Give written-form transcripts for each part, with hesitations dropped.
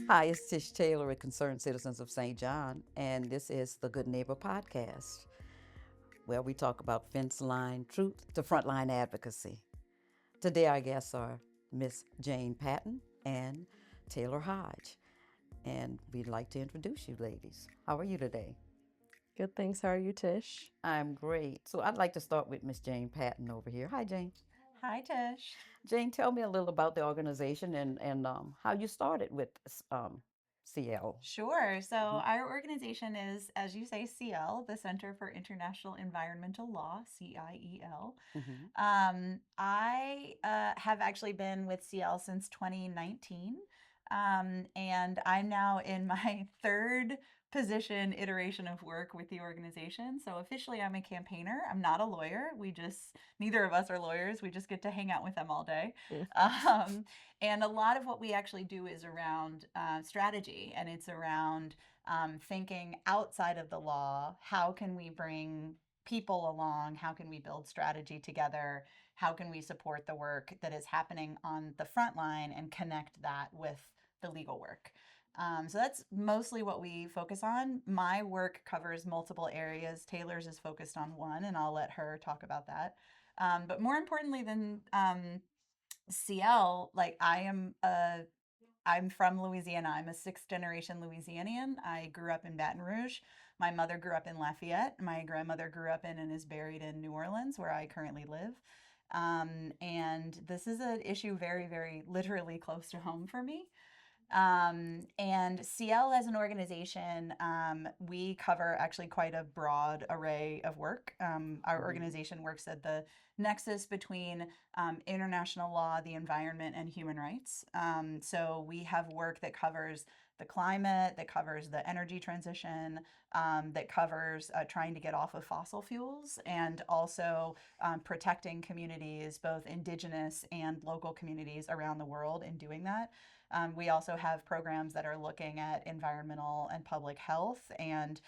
Hi, it's Tish Taylor with Concerned Citizens of St. John, and this is the Good Neighbor Podcast, where we talk about fence line truth to frontline advocacy. Today, our guests are Miss Jane Patton and Taylor Hodge, and we'd like to introduce you ladies. How are you today? Good, thanks. How are you, Tish? I'm great. So, I'd like to start with Miss Jane Patton over here. Hi, Jane. Hi, Tish. Jane, tell me a little about the organization and how you started with CL. Sure. So, Mhm. our organization is, as you say, CL, the Center for International Environmental Law, CIEL. Mhm. I have actually been with CL since 2019. And I'm now in my third position iteration of work with the organization. So officially, I'm a campaigner. I'm not a lawyer. Neither of us are lawyers. We just get to hang out with them all day. Mm. Um, and a lot of what we actually do is around strategy, and it's around thinking outside of the law. How can we bring people along? How can we build strategy together? How can we support the work that is happening on the front line and connect that with the legal work? So that's mostly what we focus on. My work covers multiple areas. Taylor's is focused on one, and I'll let her talk about that. But more importantly than CL, I'm from Louisiana. I'm a sixth generation Louisianian. I grew up in Baton Rouge. My mother grew up in Lafayette. My grandmother grew up in and is buried in New Orleans, where I currently live. And this is an issue very, very literally close to home for me. And CL as an organization, we cover actually quite a broad array of work. Our Mhm. organization works at the nexus between international law, the environment, and human rights. So we have work that covers the climate, that covers the energy transition, that covers trying to get off of fossil fuels, and also protecting communities, both indigenous and local communities around the world in doing that. We also have programs that are looking at environmental and public health, and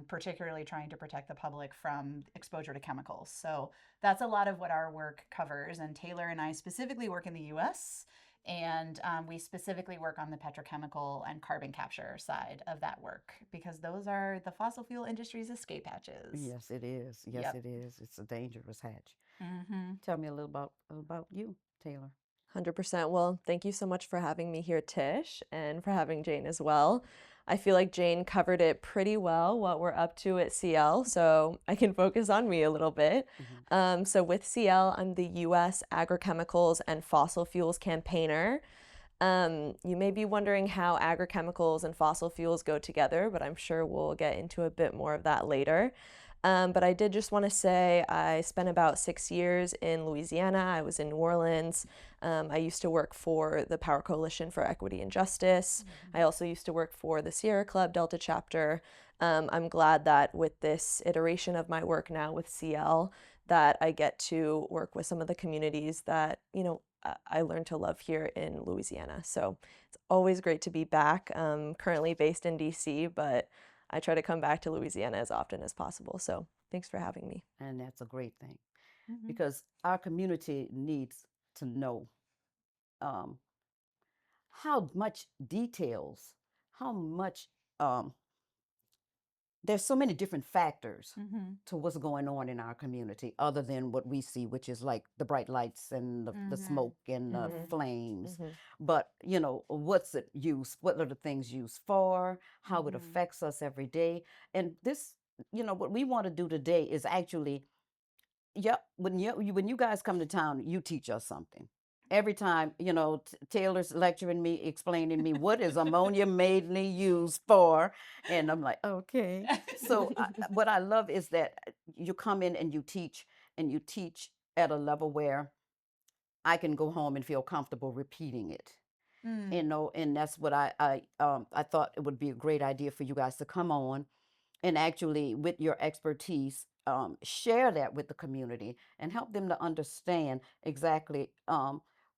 particularly trying to protect the public from exposure to chemicals. So that's a lot of what our work covers. And Taylor and I specifically work in the US, and we specifically work on the petrochemical and carbon capture side of that work because those are the fossil fuel industry's escape hatches. Yes, it is. Yes, Yep. it is. It's a dangerous hatch. Mm-hmm. Tell me a little about you, Taylor. 100%. Well, thank you so much for having me here, Tish, and for having Jane as well. I feel like Jane covered it pretty well, what we're up to at CL, so I can focus on me a little bit. Hmm. So with CL, I'm the U.S. Agrochemicals and Fossil Fuels campaigner. You may be wondering how agrochemicals and fossil fuels go together, but I'm sure we'll get into a bit more of that later. But I did just want to say I spent about 6 years in Louisiana. I was in New Orleans. I used to work for the Power Coalition for Equity and Justice. I Mm-hmm. also used to work for the Sierra Club Delta chapter. I'm glad that with this iteration of my work now with CL, that I get to work with some of the communities that, I learned to love here in Louisiana. So it's always great to be back. Currently based in DC, but I try to come back to Louisiana as often as possible. So thanks for having me. And that's a great thing Mm-hmm. because our community needs to know um, how much details, how much um, there's so many different factors Mm-hmm. to what's going on in our community other than what we see, which is like the bright lights and the Mm-hmm. smoke and the Mm-hmm. flames. Mm-hmm. But what's it used, what are the things used for, how it Mm-hmm. affects us every day. And this, what we want to do today is actually, yeah, when you guys come to town, you teach us something. Every time, Taylor's lecturing me, explaining me what is ammonia mainly used for, and I'm like, okay. So what I love is that you come in and you teach at a level where I can go home and feel comfortable repeating it. Mm. And that's what I thought it would be a great idea for you guys to come on and actually with your expertise share that with the community and help them to understand exactly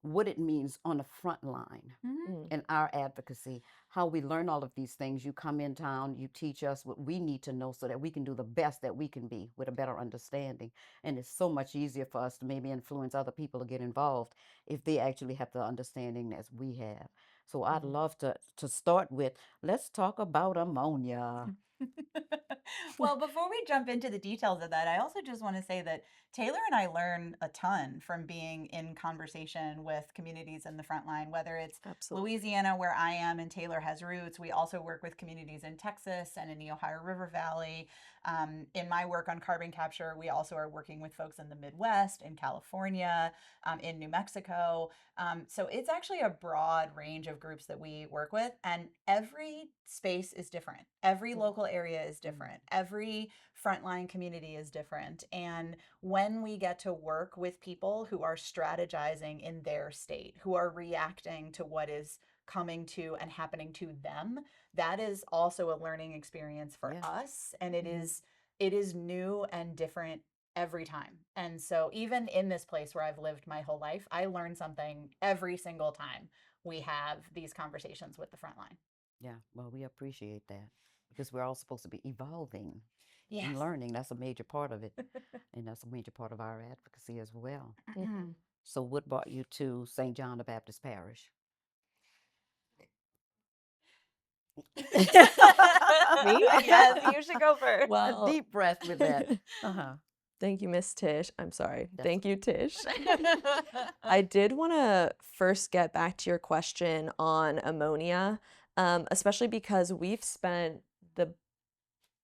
what it means on the front line Mhm. in our advocacy, how we learn all of these things. You come in town, you teach us what we need to know so that we can do the best that we can be with a better understanding. And it's so much easier for us to maybe influence other people to get involved if they actually have the understanding as we have. So I'd love to start with, let's talk about ammonia. Well, before we jump into the details of that, I also just want to say that Taylor and I learn a ton from being in conversation with communities in the front line, whether it's Absolutely. Louisiana, where I am and Taylor has roots. We also work with communities in Texas and in the Ohio River Valley. In my work on carbon capture, we also are working with folks in the Midwest, in California, in New Mexico. So it's actually a broad range of groups that we work with, and every space is different. Every local area is different. Every frontline community is different. And when we get to work with people who are strategizing in their state, who are reacting to what is coming to and happening to them, that is also a learning experience for Yeah. us. And it is new and different every time. And so even in this place where I've lived my whole life, I learn something every single time we have these conversations with the front line. Yeah, well, we appreciate that because we're all supposed to be evolving Yes. and learning. That's a major part of it. And that's a major part of our advocacy as well. So, what brought you to St. John the Baptist Parish? Me? Yes, you should go first. A Well, deep breath with that. thank you, Miss Tish. I'm sorry. That's Thank you, Tish. I did want to first get back to your question on ammonia, especially because we've spent the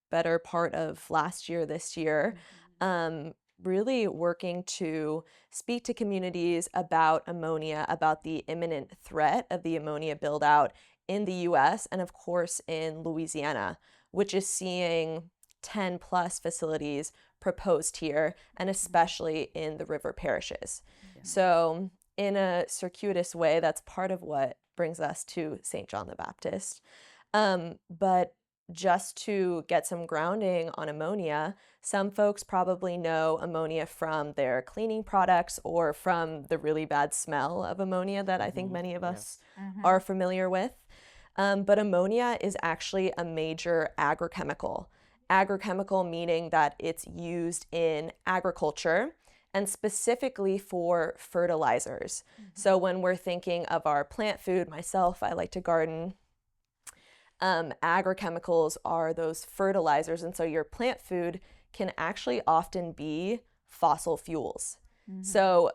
better part of last year, this year, really working to speak to communities about ammonia, about the imminent threat of the ammonia build out in the US and, of course, in Louisiana, which is seeing 10 plus facilities proposed here, and especially in the river parishes. Yeah. So, in a circuitous way, that's part of what brings us to St. John the Baptist. But just to get some grounding on ammonia, some folks probably know ammonia from their cleaning products or from the really bad smell of ammonia that I think many of us are familiar with. But ammonia is actually a major agrochemical. Agrochemical meaning that it's used in agriculture and specifically for fertilizers. So when we're thinking of our plant food, myself, I like to garden. Agrochemicals are those fertilizers, and so your plant food can actually often be fossil fuels. So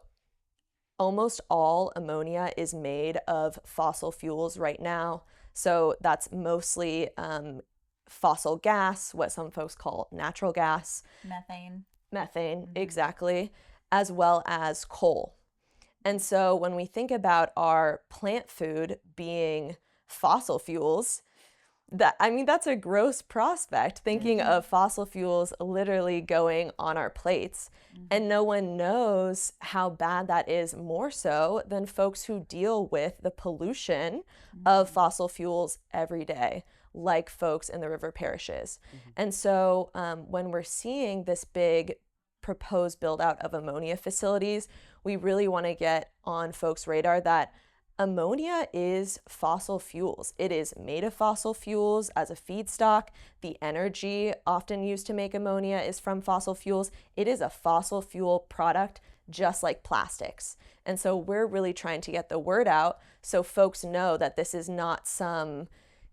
almost all ammonia is made of fossil fuels right now. So that's mostly fossil gas, what some folks call natural gas, Methane. exactly, as well as coal. And so when we think about our plant food being fossil fuels, that's a gross prospect, thinking of fossil fuels literally going on our plates. And no one knows how bad that is, more so than folks who deal with the pollution of fossil fuels every day, like folks in the river parishes. And so when we're seeing this big proposed build out of ammonia facilities, we really want to get on folks' radar that ammonia is fossil fuels. It is made of fossil fuels as a feedstock. The energy often used to make ammonia is from fossil fuels. It is a fossil fuel product, just like plastics. And so we're really trying to get the word out so folks know that this is not some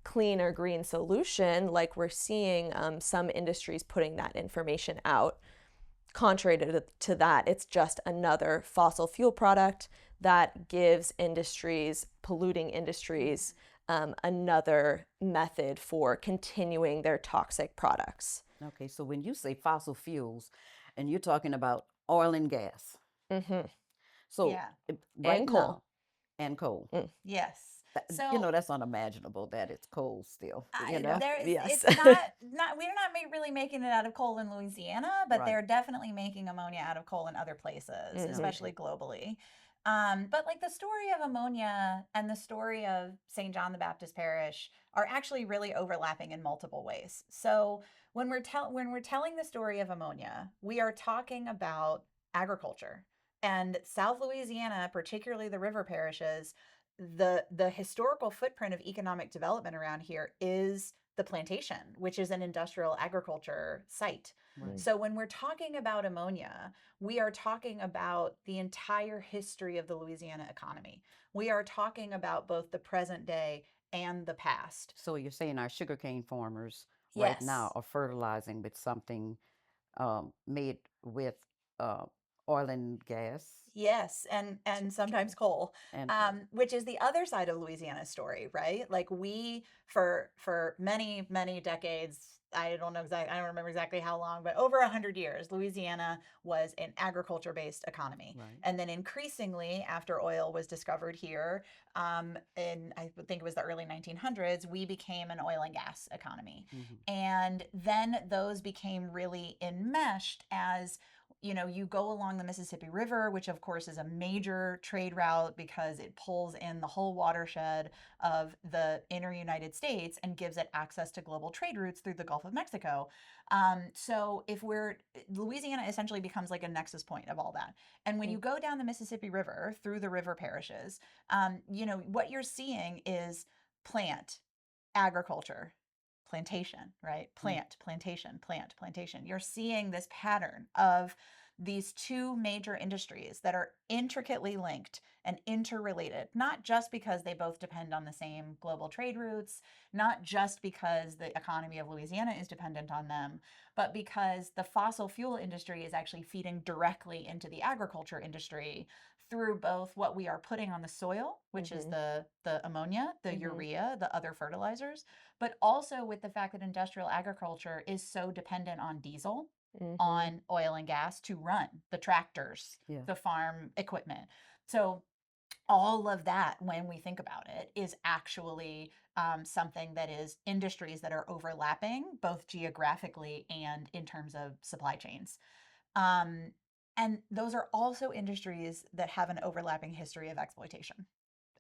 clean or green solution, like we're seeing some industries putting that information out. Contrary to that, it's just another fossil fuel product that gives industries, polluting industries, another method for continuing their toxic products. Okay, so when you say fossil fuels, and you're talking about oil and gas, so Yeah. right And coal. now, and coal. Yes. So That's unimaginable that it's coal still. Yes. it's not we're not really making it out of coal in Louisiana, but Right. they're definitely making ammonia out of coal in other places, especially globally. But like the story of ammonia and the story of St. John the Baptist Parish are actually really overlapping in multiple ways. So when we're telling the story of ammonia, we are talking about agriculture. And South Louisiana, particularly the river parishes, the historical footprint of economic development around here is the plantation, which is an industrial agriculture site. Right. So when we're talking about ammonia, we are talking about the entire history of the Louisiana economy. We are talking about both the present day and the past. So you're saying our sugarcane farmers right now Yes. are fertilizing with something made with uh, oil and gas Yes, and sometimes coal, and coal. which is the other side of Louisiana's story, right? Like we for many decades, I don't know exactly, I don't remember exactly how long, but over 100 years, Louisiana was an agriculture-based economy, Right. and then increasingly after oil was discovered here, in I think it was the early 1900s, we became an oil and gas economy, and then those became really enmeshed as you go along the Mississippi River, which of course is a major trade route because it pulls in the whole watershed of the inner United States and gives it access to global trade routes through the Gulf of Mexico. So if Louisiana essentially becomes like a nexus point of all that. And when you go down the Mississippi River through the river parishes, what you're seeing is plant, agriculture, plantation, right? Plant, plantation, plant, plantation. You're seeing this pattern of these two major industries that are intricately linked and interrelated, not just because they both depend on the same global trade routes, not just because the economy of Louisiana is dependent on them, but because the fossil fuel industry is actually feeding directly into the agriculture industry through both what we are putting on the soil, which is the ammonia, the urea, the other fertilizers, but also with the fact that industrial agriculture is so dependent on diesel, on oil and gas to run the tractors, the farm equipment. So all of that, when we think about it, is actually something that is industries that are overlapping both geographically and in terms of supply chains. Um, and those are also industries that have an overlapping history of exploitation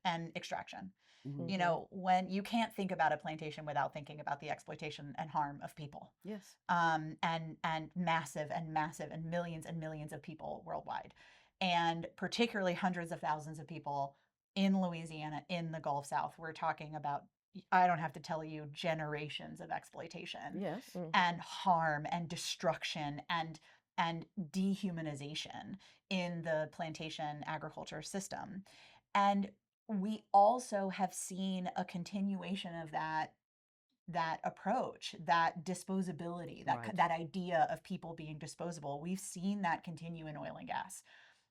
and extraction. When you can't think about a plantation without thinking about the exploitation and harm of people. Yes. And massive and millions of people worldwide, and particularly hundreds of thousands of people in Louisiana, in the Gulf South. We're talking about, I don't have to tell you, generations of exploitation Yes. and harm and destruction and dehumanization in the plantation agriculture system. And we also have seen a continuation of that approach, that disposability, Right. that idea of people being disposable. We've seen that continue in oil and gas.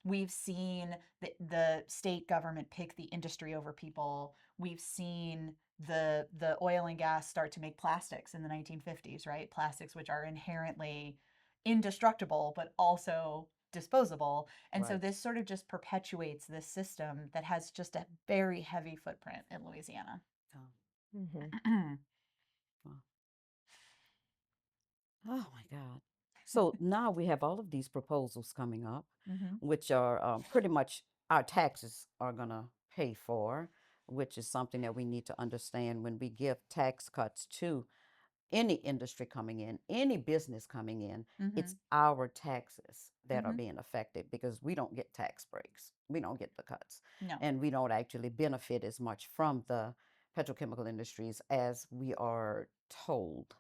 We've seen the state government pick the industry over people. We've seen the oil and gas start to make plastics in the 1950s, right? Plastics which are inherently indestructible but also disposable. And so Right. this sort of just perpetuates this system that has just a very heavy footprint in Louisiana. Oh. Wow. Oh my God. So now we have all of these proposals coming up, which are pretty much our taxes are going to pay for, which is something that we need to understand when we give tax cuts to any industry coming in, any business coming in. It's our taxes that are being affected because we don't get tax breaks. We don't get the cuts. No. And we don't actually benefit as much from the petrochemical industries as we are told.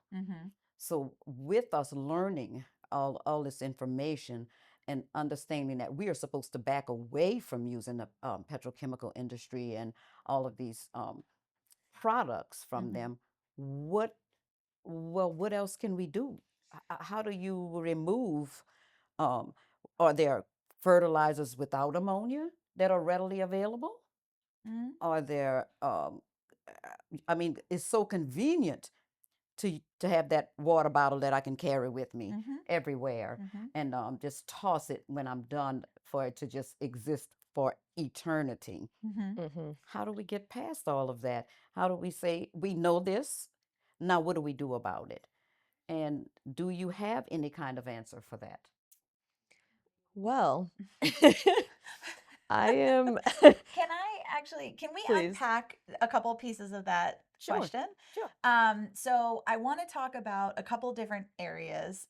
So, with us learning all this information and understanding that we are supposed to back away from using the petrochemical industry and all of these products from them, what else can we do? How do you remove? Um, are there fertilizers without ammonia that are readily available? Are there? I mean, it's so convenient to have that water bottle that I can carry with me everywhere and just toss it when I'm done for it to just exist for eternity. How do we get past all of that? How do we say we know this? Now what do we do about it? And do you have any kind of answer for that? Well, I am. Can we Please. unpack a couple pieces of that Sure. question? Sure. So I want to talk about a couple different areas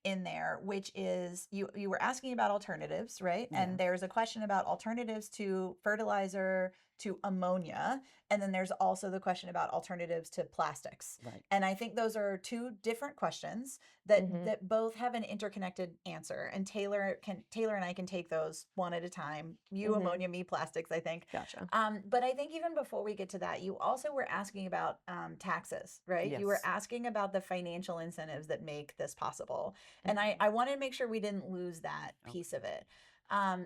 in there, which is you were asking about alternatives, right? And Yes. there's a question about alternatives to fertilizer, to ammonia, and then there's also the question about alternatives to plastics. Right. And I think those are two different questions that Mhm. that both have an interconnected answer. And Taylor and I can take those one at a time. You Mhm. ammonia, me plastics, I think. Gotcha. But I think even before we get to that, you also were asking about taxes, right? You were Yes. asking about the financial incentives that make this possible. And Mhm. I wanted to make sure we didn't lose that piece Okay. of it.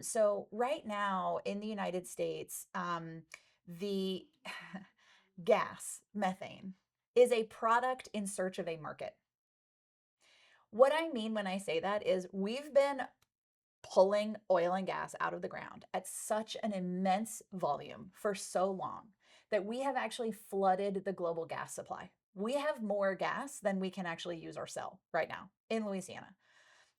So right now in the United States, the gas, methane, is a product in search of a market. What I mean when I say that is we've been pulling oil and gas out of the ground at such an immense volume for so long that we have actually flooded the global gas supply. We have more gas than we can actually use or sell right now in Louisiana.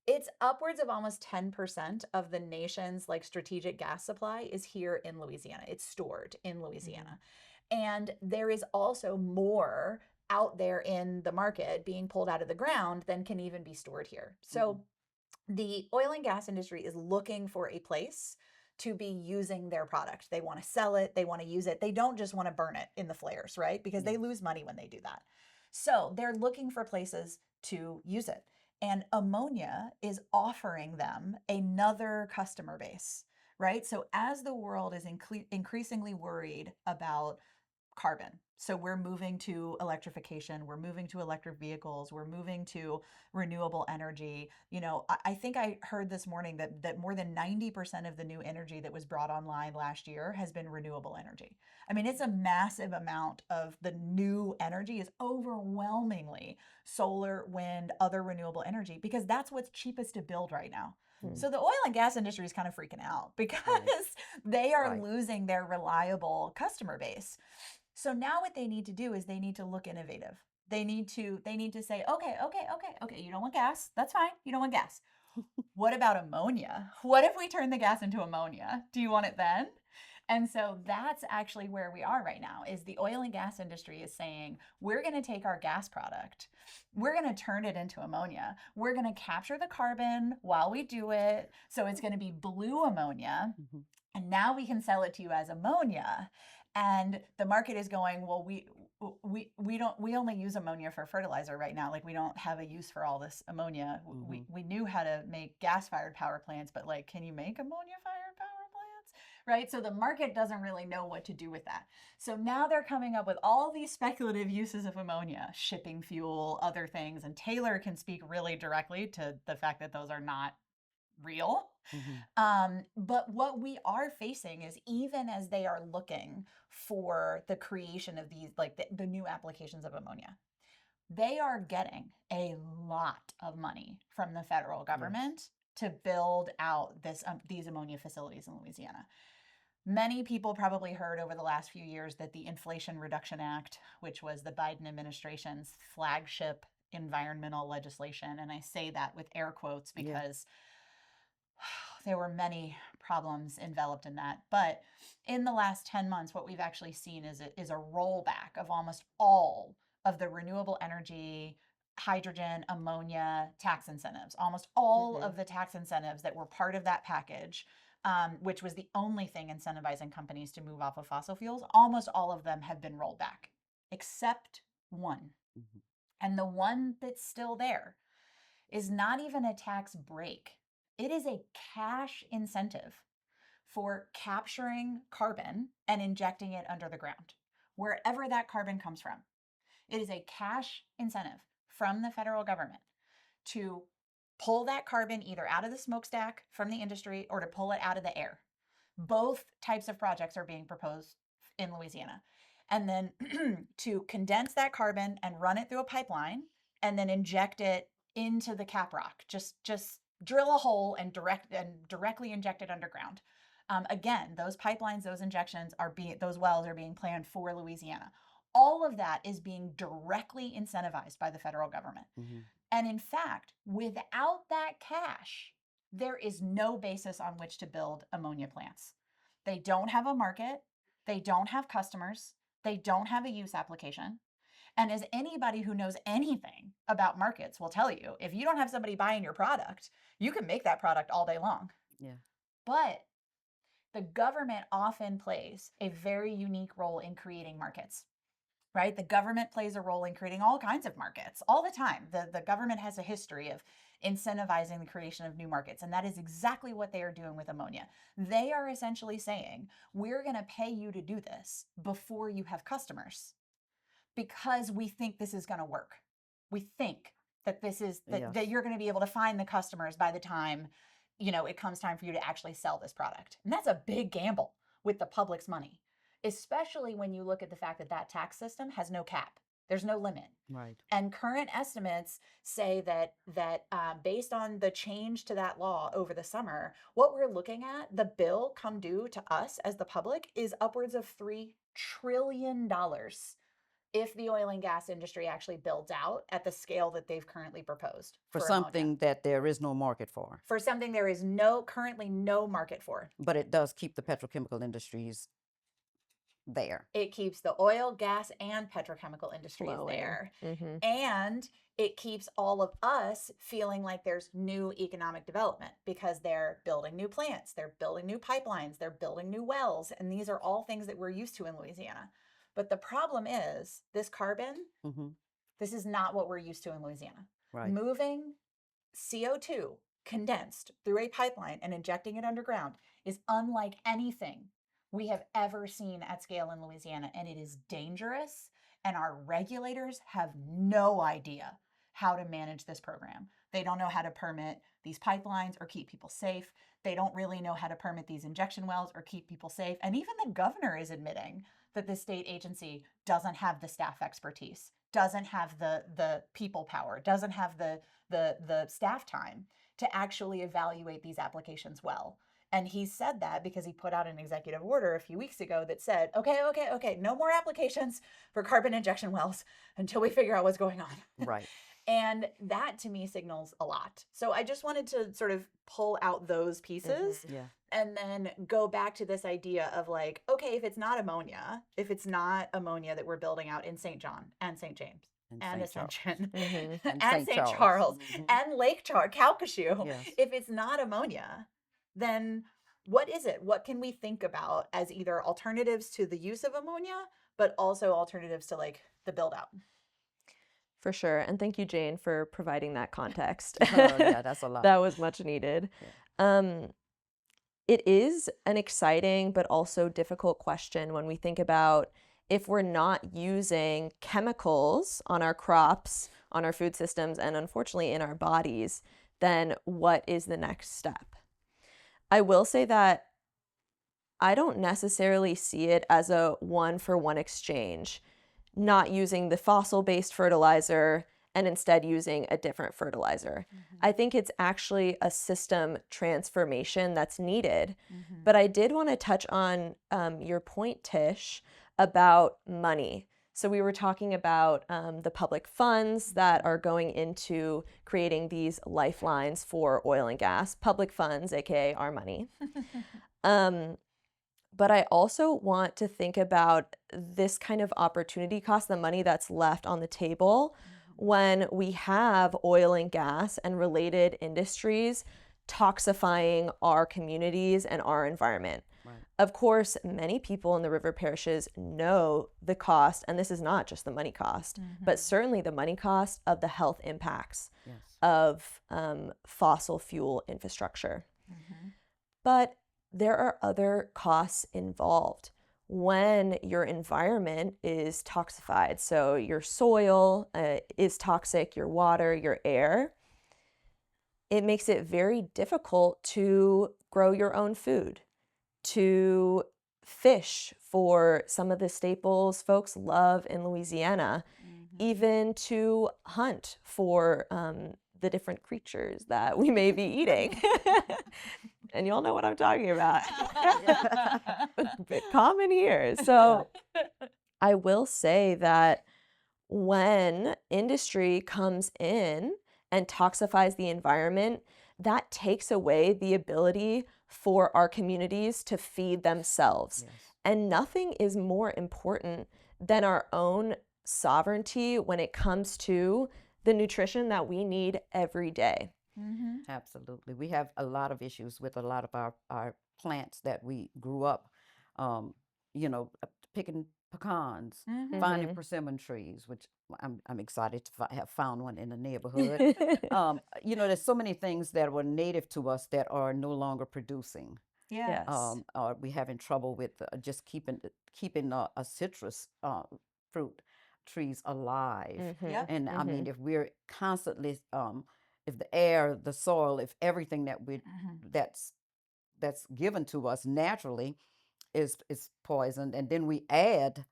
It's upwards of almost 10% of the nation's like strategic gas supply is here in Louisiana. It's stored in Louisiana. And there is also more out there in the market being pulled out of the ground than can even be stored here. So the oil and gas industry is looking for a place to be using their product. They want to sell it, they want to use it. They don't just want to burn it in the flares, right? Because they Yes. lose money when they do that. So they're looking for places to use it. And ammonia is offering them another customer base, right? So as the world is increasingly worried about carbon. So we're moving to electrification, we're moving to electric vehicles, we're moving to renewable energy. I think I heard this morning that more than 90% of the new energy that was brought online last year has been renewable energy. I mean, it's a massive amount of the new energy is overwhelmingly solar, wind, other renewable energy because that's what's cheapest to build right now. Mm. So the oil and gas industry is kind of freaking out because Right. they are Right. losing their reliable customer base. So now what they need to do is they need to look innovative. They need to say, okay, you don't want gas. That's fine. You don't want gas. What about ammonia? What if we turn the gas into ammonia? Do you want it then? And so that's actually where we are right now is the oil and gas industry is saying, we're going to take our gas product, we're going to turn it into ammonia. We're going to capture the carbon while we do it. So it's going to be blue ammonia. Mhm. And now we can sell it to you as ammonia. And the market is going, well, we only use ammonia for fertilizer right now. Like we don't have a use for all this ammonia. Mhm. We knew how to make gas-fired power plants, but like, can you make ammonia-fired power plants? Right? So the market doesn't really know what to do with that. So now they're coming up with all these speculative uses of ammonia, shipping fuel, other things. And Taylor can speak really directly to the fact that those are not real. Mhm. But what we are facing is even as they are looking for the creation of these, like the new applications of ammonia, they are getting a lot of money from the federal Yes. government to build out these ammonia facilities in Louisiana. Many people probably heard over the last few years that the Inflation Reduction Act, which was the Biden administration's flagship environmental legislation, and I say that with air quotes Yeah. because there were many problems enveloped in that. But in the last 10 months, what we've actually seen is a rollback of almost all of the renewable energy, hydrogen, ammonia tax incentives. Almost all Mhm. of the tax incentives that were part of that package, which was the only thing incentivizing companies to move off of fossil fuels, almost all of them have been rolled back, except one. Mhm. And the one that's still there is not even a tax break. It is a cash incentive for capturing carbon and injecting it under the ground, wherever that carbon comes from. It is a cash incentive from the federal government to pull that carbon either out of the smokestack from the industry or to pull it out of the air. Both types of projects are being proposed in Louisiana. And then to condense that carbon and run it through a pipeline and then inject it into the cap rock. Just drill a hole and directly inject it underground. Again, those pipelines, those wells are being planned for Louisiana. All of that is being directly incentivized by the federal government. Mhm. And in fact, without that cash, there is no basis on which to build ammonia plants. They don't have a market, they don't have customers, they don't have a use application. And as anybody who knows anything about markets will tell you, if you don't have somebody buying your product, you can make that product all day long. Yeah. But the government often plays a very unique role in creating markets, right? The government plays a role in creating all kinds of markets all the time. The government has a history of incentivizing the creation of new markets, and that is exactly what they are doing with ammonia. They are essentially saying, we're going to pay you to do this before you have customers because we think this is going to work. We think that this is that Yes. you're going to be able to find the customers by the time, it comes time for you to actually sell this product. And that's a big gamble with the public's money, especially when you look at the fact that that tax system has no cap. There's no limit. Right. And current estimates say that based on the change to that law over the summer, what we're looking at, the bill come due to us as the public, is upwards of $3 trillion if the oil and gas industry actually builds out at the scale that they've currently proposed For ammonia. something that there is no market for. For something there is currently no market for. But it does keep the petrochemical industries there. It keeps the oil, gas, and petrochemical industries Flowing. there. Mm-hmm. And it keeps all of us feeling like there's new economic development because they're building new plants, they're building new pipelines, they're building new wells. And these are all things that we're used to in Louisiana. But the problem is this carbon, Mm-hmm. this is not what we're used to in Louisiana. Right. Moving CO2 condensed through a pipeline and injecting it underground is unlike anything we have ever seen at scale in Louisiana, and it is dangerous, and our regulators have no idea how to manage this program. They don't know how to permit these pipelines or keep people safe. They don't really know how to permit these injection wells or keep people safe. And even the governor is admitting that the state agency doesn't have the staff expertise, doesn't have the people power, doesn't have the staff time to actually evaluate these applications well. And he said that because he put out an executive order a few weeks ago that said, okay, no more applications for carbon injection wells until we figure out what's going on. Right. And that to me signals a lot. So I just wanted to sort of pull out those pieces Yeah. and then go back to this idea of like, okay, if it's not ammonia that we're building out in St. John and St. James and St. Charles. Ascension Mm-hmm. and St. Charles Mhm. and Lake Charles, Calcasieu, Yes. if it's not ammonia, then what is it? What can we think about as either alternatives to the use of ammonia, but also alternatives to like the build out? For sure. And thank you, Jane, for providing that context. Oh, yeah, that's a lot. That was much needed. It is an exciting but also difficult question when we think about if we're not using chemicals on our crops, on our food systems, and unfortunately in our bodies, then what is the next step? I will say that I don't necessarily see it as a one-for-one exchange, not using the fossil-based fertilizer and instead using a different fertilizer. Mm-hmm. I think it's actually a system transformation that's needed. Mm-hmm. But I did want to touch on your point, Tish, about money. So we were talking about the public funds that are going into creating these lifelines for oil and gas, public funds, aka our money. But I also want to think about this kind of opportunity cost, the money that's left on the table when we have oil and gas and related industries toxifying our communities and our environment. Right. Of course, many people in the river parishes know the cost, and this is not just the money cost, but certainly the money cost of the health impacts Yes. of fossil fuel infrastructure. But there are other costs involved when your environment is toxified. So your soil is toxic, your water, your air. It makes it very difficult to grow your own food, to fish for some of the staples folks love in Louisiana, even to hunt for the different creatures that we may be eating. And you all know what I'm talking about. Bit common here. So I will say that when industry comes in and toxifies the environment, that takes away the ability for our communities to feed themselves. Yes. And nothing is more important than our own sovereignty when it comes to the nutrition that we need every day. Mm-hmm. Absolutely. We have a lot of issues with a lot of our plants that we grew up, um, picking pecans, Mm-hmm. finding Mm-hmm. persimmon trees, which I'm excited to have found one in the neighborhood. There's so many things that were native to us that are no longer producing. Yeah. Yes. Or we having trouble with just keeping a citrus fruit trees alive. Mm-hmm. Yep. And I Mm-hmm. mean, if we're constantly, if the air, the soil, if everything Mm-hmm. that's that's given to us naturally is poisoned, and then we add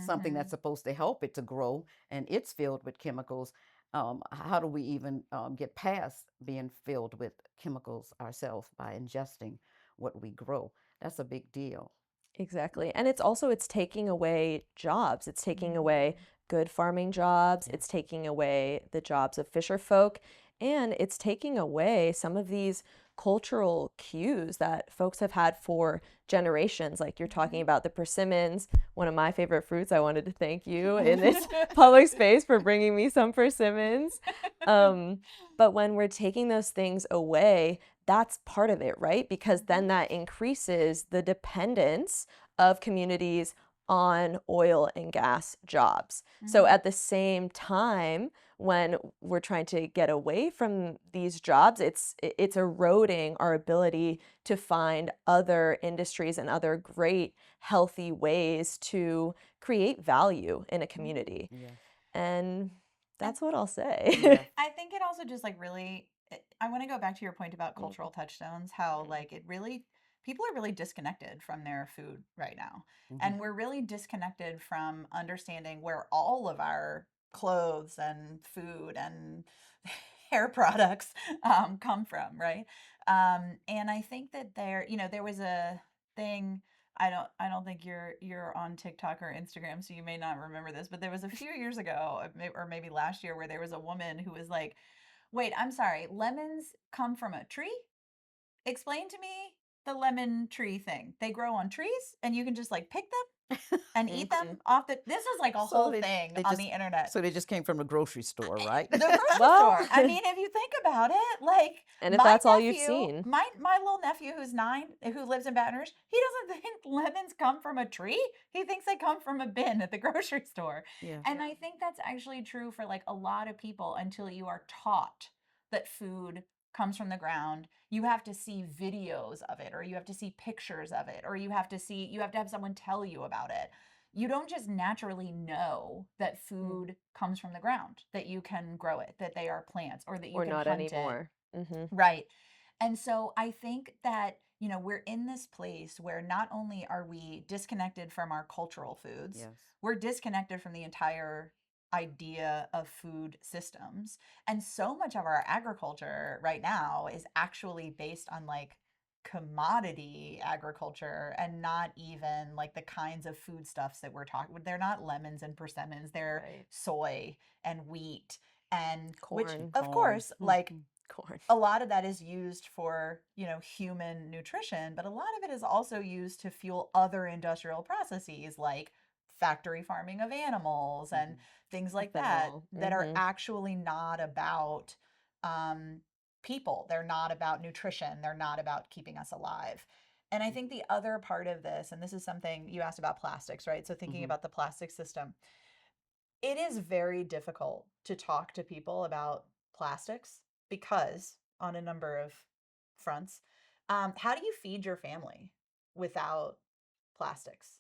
something Mm-hmm. that's supposed to help it to grow, and it's filled with chemicals. How do we even get past being filled with chemicals ourselves by ingesting what we grow? That's a big deal. Exactly. And it's taking away jobs. It's taking Mm-hmm. away good farming jobs. Yeah. It's taking away the jobs of fisher folk. And it's taking away some of these cultural cues that folks have had for generations. Like you're talking about the persimmons, one of my favorite fruits. I wanted to thank you in this public space for bringing me some persimmons. But when we're taking those things away, that's part of it, right? Because then that increases the dependence of communities on oil and gas jobs. So Mm-hmm. at the same time, when we're trying to get away from these jobs, it's eroding our ability to find other industries and other great healthy ways to create value in a community. Yes. And And that's what I'll say. Yeah. I think it also just like really, I want to go back to your point about cultural touchstones, how like it really, people are really disconnected from their food right now. Hmm. And we're really disconnected from understanding where all of our clothes and food and hair products come from, right? And I think that there was a thing. I don't think you're on TikTok or Instagram, so you may not remember this, but there was a few years ago, or maybe last year, where there was a woman who was like, "Wait, I'm sorry, lemons come from a tree? Explain to me the lemon tree thing. They grow on trees, and you can just like pick them and eat Mhm. them off the." This was like a So whole thing on the internet. they just came from the grocery store, right? The grocery Well, store. I mean, if you think about it, like and if my that's all you've nephew, seen. my little nephew who's 9, who lives in Baton Rouge, he doesn't think lemons come from a tree. He thinks they come from a bin at the grocery store. Yeah. And I think that's actually true for like a lot of people until you are taught that food comes from the ground. You have to see videos of it, or you have to see pictures of it, or you have to have someone tell you about it. You don't just naturally know that food comes from the ground, that you can grow it, that they are plants, or that you Or can not hunt it. anymore. Hmm. Right. And so I think that, we're in this place where not only are we disconnected from our cultural foods, Yes. we're disconnected from the entire idea of food systems. And so much of our agriculture right now is actually based on like commodity agriculture and not even like the kinds of foodstuffs that we're talking. They're not lemons and persimmons, they're Right. soy and wheat, and which Corn. of course, like Corn. a lot of that is used for, human nutrition, but a lot of it is also used to fuel other industrial processes like factory farming of animals and things like that Ethanol. that are Hmm. actually not about um, people. They're not about nutrition. They're not about keeping us alive. And I think the other part of this, and this is something you asked about plastics, right? So thinking Hmm. about the plastic system, it is very difficult to talk to people about plastics because, on a number of fronts, how do you feed your family without plastics?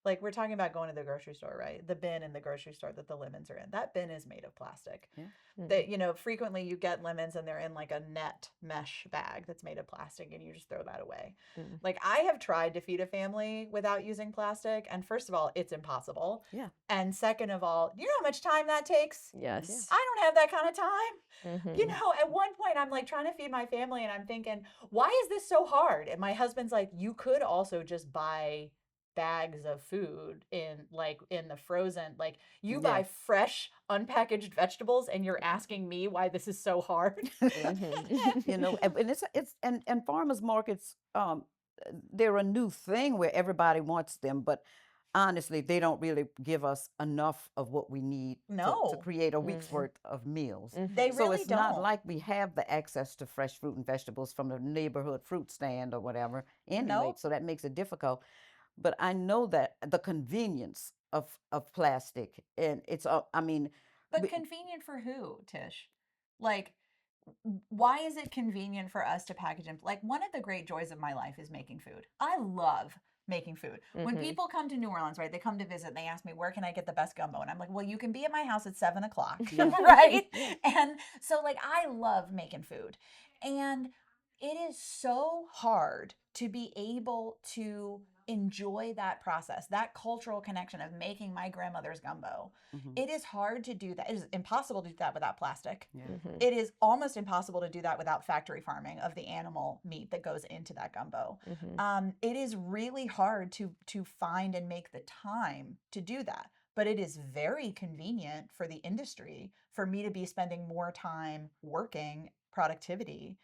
Like we're talking about going to the grocery store, right? The bin in the grocery store that the lemons are in, that bin is made of plastic. Yeah. That, frequently you get lemons and they're in like a net mesh bag that's made of plastic and you just throw that away. Mm. Like I have tried to feed a family without using plastic, and first of all, it's impossible. Yeah. And second of all, you know how much time that takes? Yes. I don't have that kind of time. Hmm. At one point I'm like trying to feed my family and I'm thinking, why is this so hard? And my husband's like, you could also just buy bags of food in the frozen, like you Yeah. buy fresh unpackaged vegetables and you're asking me why this is so hard. And it's farmers markets, they're a new thing where everybody wants them, but honestly, they don't really give us enough of what we need to No, create a week's worth of meals. they So really it's not don't. like we have the access to fresh fruit and vegetables from the neighborhood fruit stand or whatever anyway. Nope. So that makes it difficult. But I know that the convenience of plastic, and it's, I mean, But we, convenient for who, Tish? Like, why is it convenient for us to package in? Like, one of the great joys of my life is making food. I love making food. When people come to New Orleans, right, they come to visit, they ask me, where can I get the best gumbo? And I'm like, well, you can be at my house at 7 o'clock, yeah, right? yeah, And so, like, I love making food. And it is so hard to be able to enjoy that process, that cultural connection of making my grandmother's gumbo. hmm, It is hard to do that. It is impossible to do that without plastic. yeah, It is almost impossible to do that without factory farming of the animal meat that goes into that gumbo. It is really hard to find and make the time to do that. But it is very convenient for the industry for me to be spending more time working productivity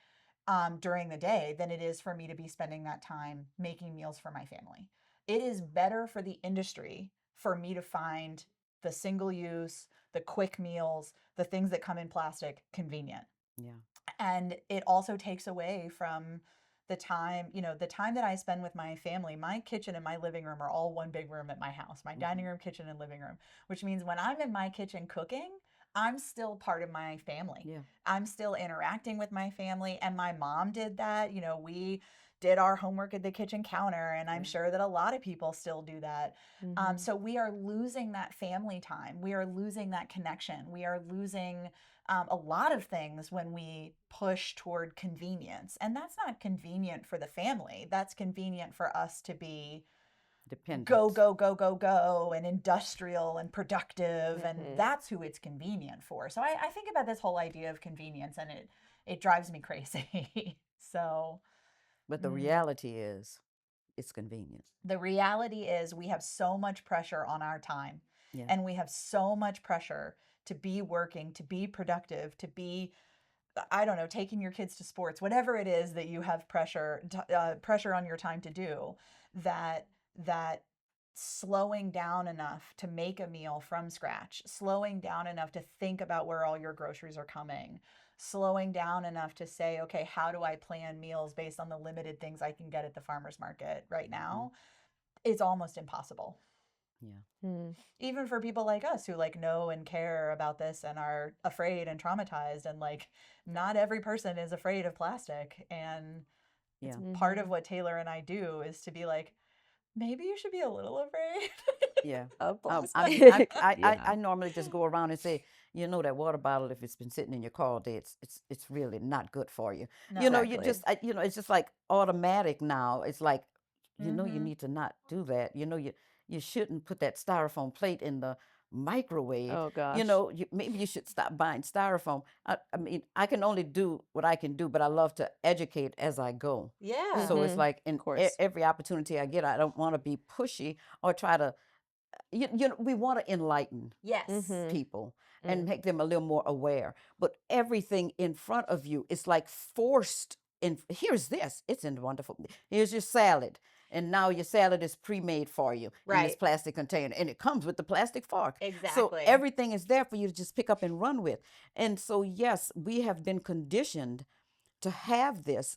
during the day than it is for me to be spending that time making meals for my family. It is better for the industry for me to find the single use, the quick meals, the things that come in plastic convenient. yeah, And it also takes away from the time, the time that I spend with my family. My kitchen and my living room are all one big room at my house, my dining room, kitchen, and living room, which means when I'm in my kitchen cooking, I'm still part of my family. yeah, I'm still interacting with my family. And my mom did that. We did our homework at the kitchen counter, and I'm yeah, sure that a lot of people still do that. So we are losing that family time. We are losing that connection. We are losing a lot of things when we push toward convenience. And that's not convenient for the family. That's convenient for us to be go, dependent. go, go, go, go, and industrial and productive. And that's who it's convenient for. So I think about this whole idea of convenience, and it drives me crazy. So But the reality is, it's convenient. the reality is we have so much pressure on our time, Yeah, and we have so much pressure to be working, to be productive, to be, I don't know, taking your kids to sports, whatever it is that you have pressure on your time to do, that slowing down enough to make a meal from scratch, slowing down enough to think about where all your groceries are coming, slowing down enough to say, okay, how do I plan meals based on the limited things I can get at the farmer's market right hmm, now? It's almost impossible. yeah, Even for people like us who like know and care about this and are afraid and traumatized, and like not every person is afraid of plastic, and it's yeah, part of what Taylor and I do is to be like, maybe you should be a little afraid. yeah. Of I mean, plastic. I normally just go around and say, that water bottle, if it's been sitting in your car all day, it's really not good for you. No. You Exactly. just, it's just like automatic now. It's like, you Mm-hmm. need to not do that. You shouldn't put that styrofoam plate in the microwave. Oh gosh. Maybe you should stop buying styrofoam. I mean, I can only do what I can do, but I love to educate as I go. Yeah. So it's like Of in course. every opportunity I get, I don't want to be pushy or try to, we want to enlighten Yes. people and make them a little more aware. But everything in front of you is like forced in. Here's this. It's in wonderful. Here's your salad. And now your salad is pre-made for you in this Right. plastic container, and it comes with the plastic fork. So Exactly. everything is there for you to just pick up and run with. And so yes, we have been conditioned to have this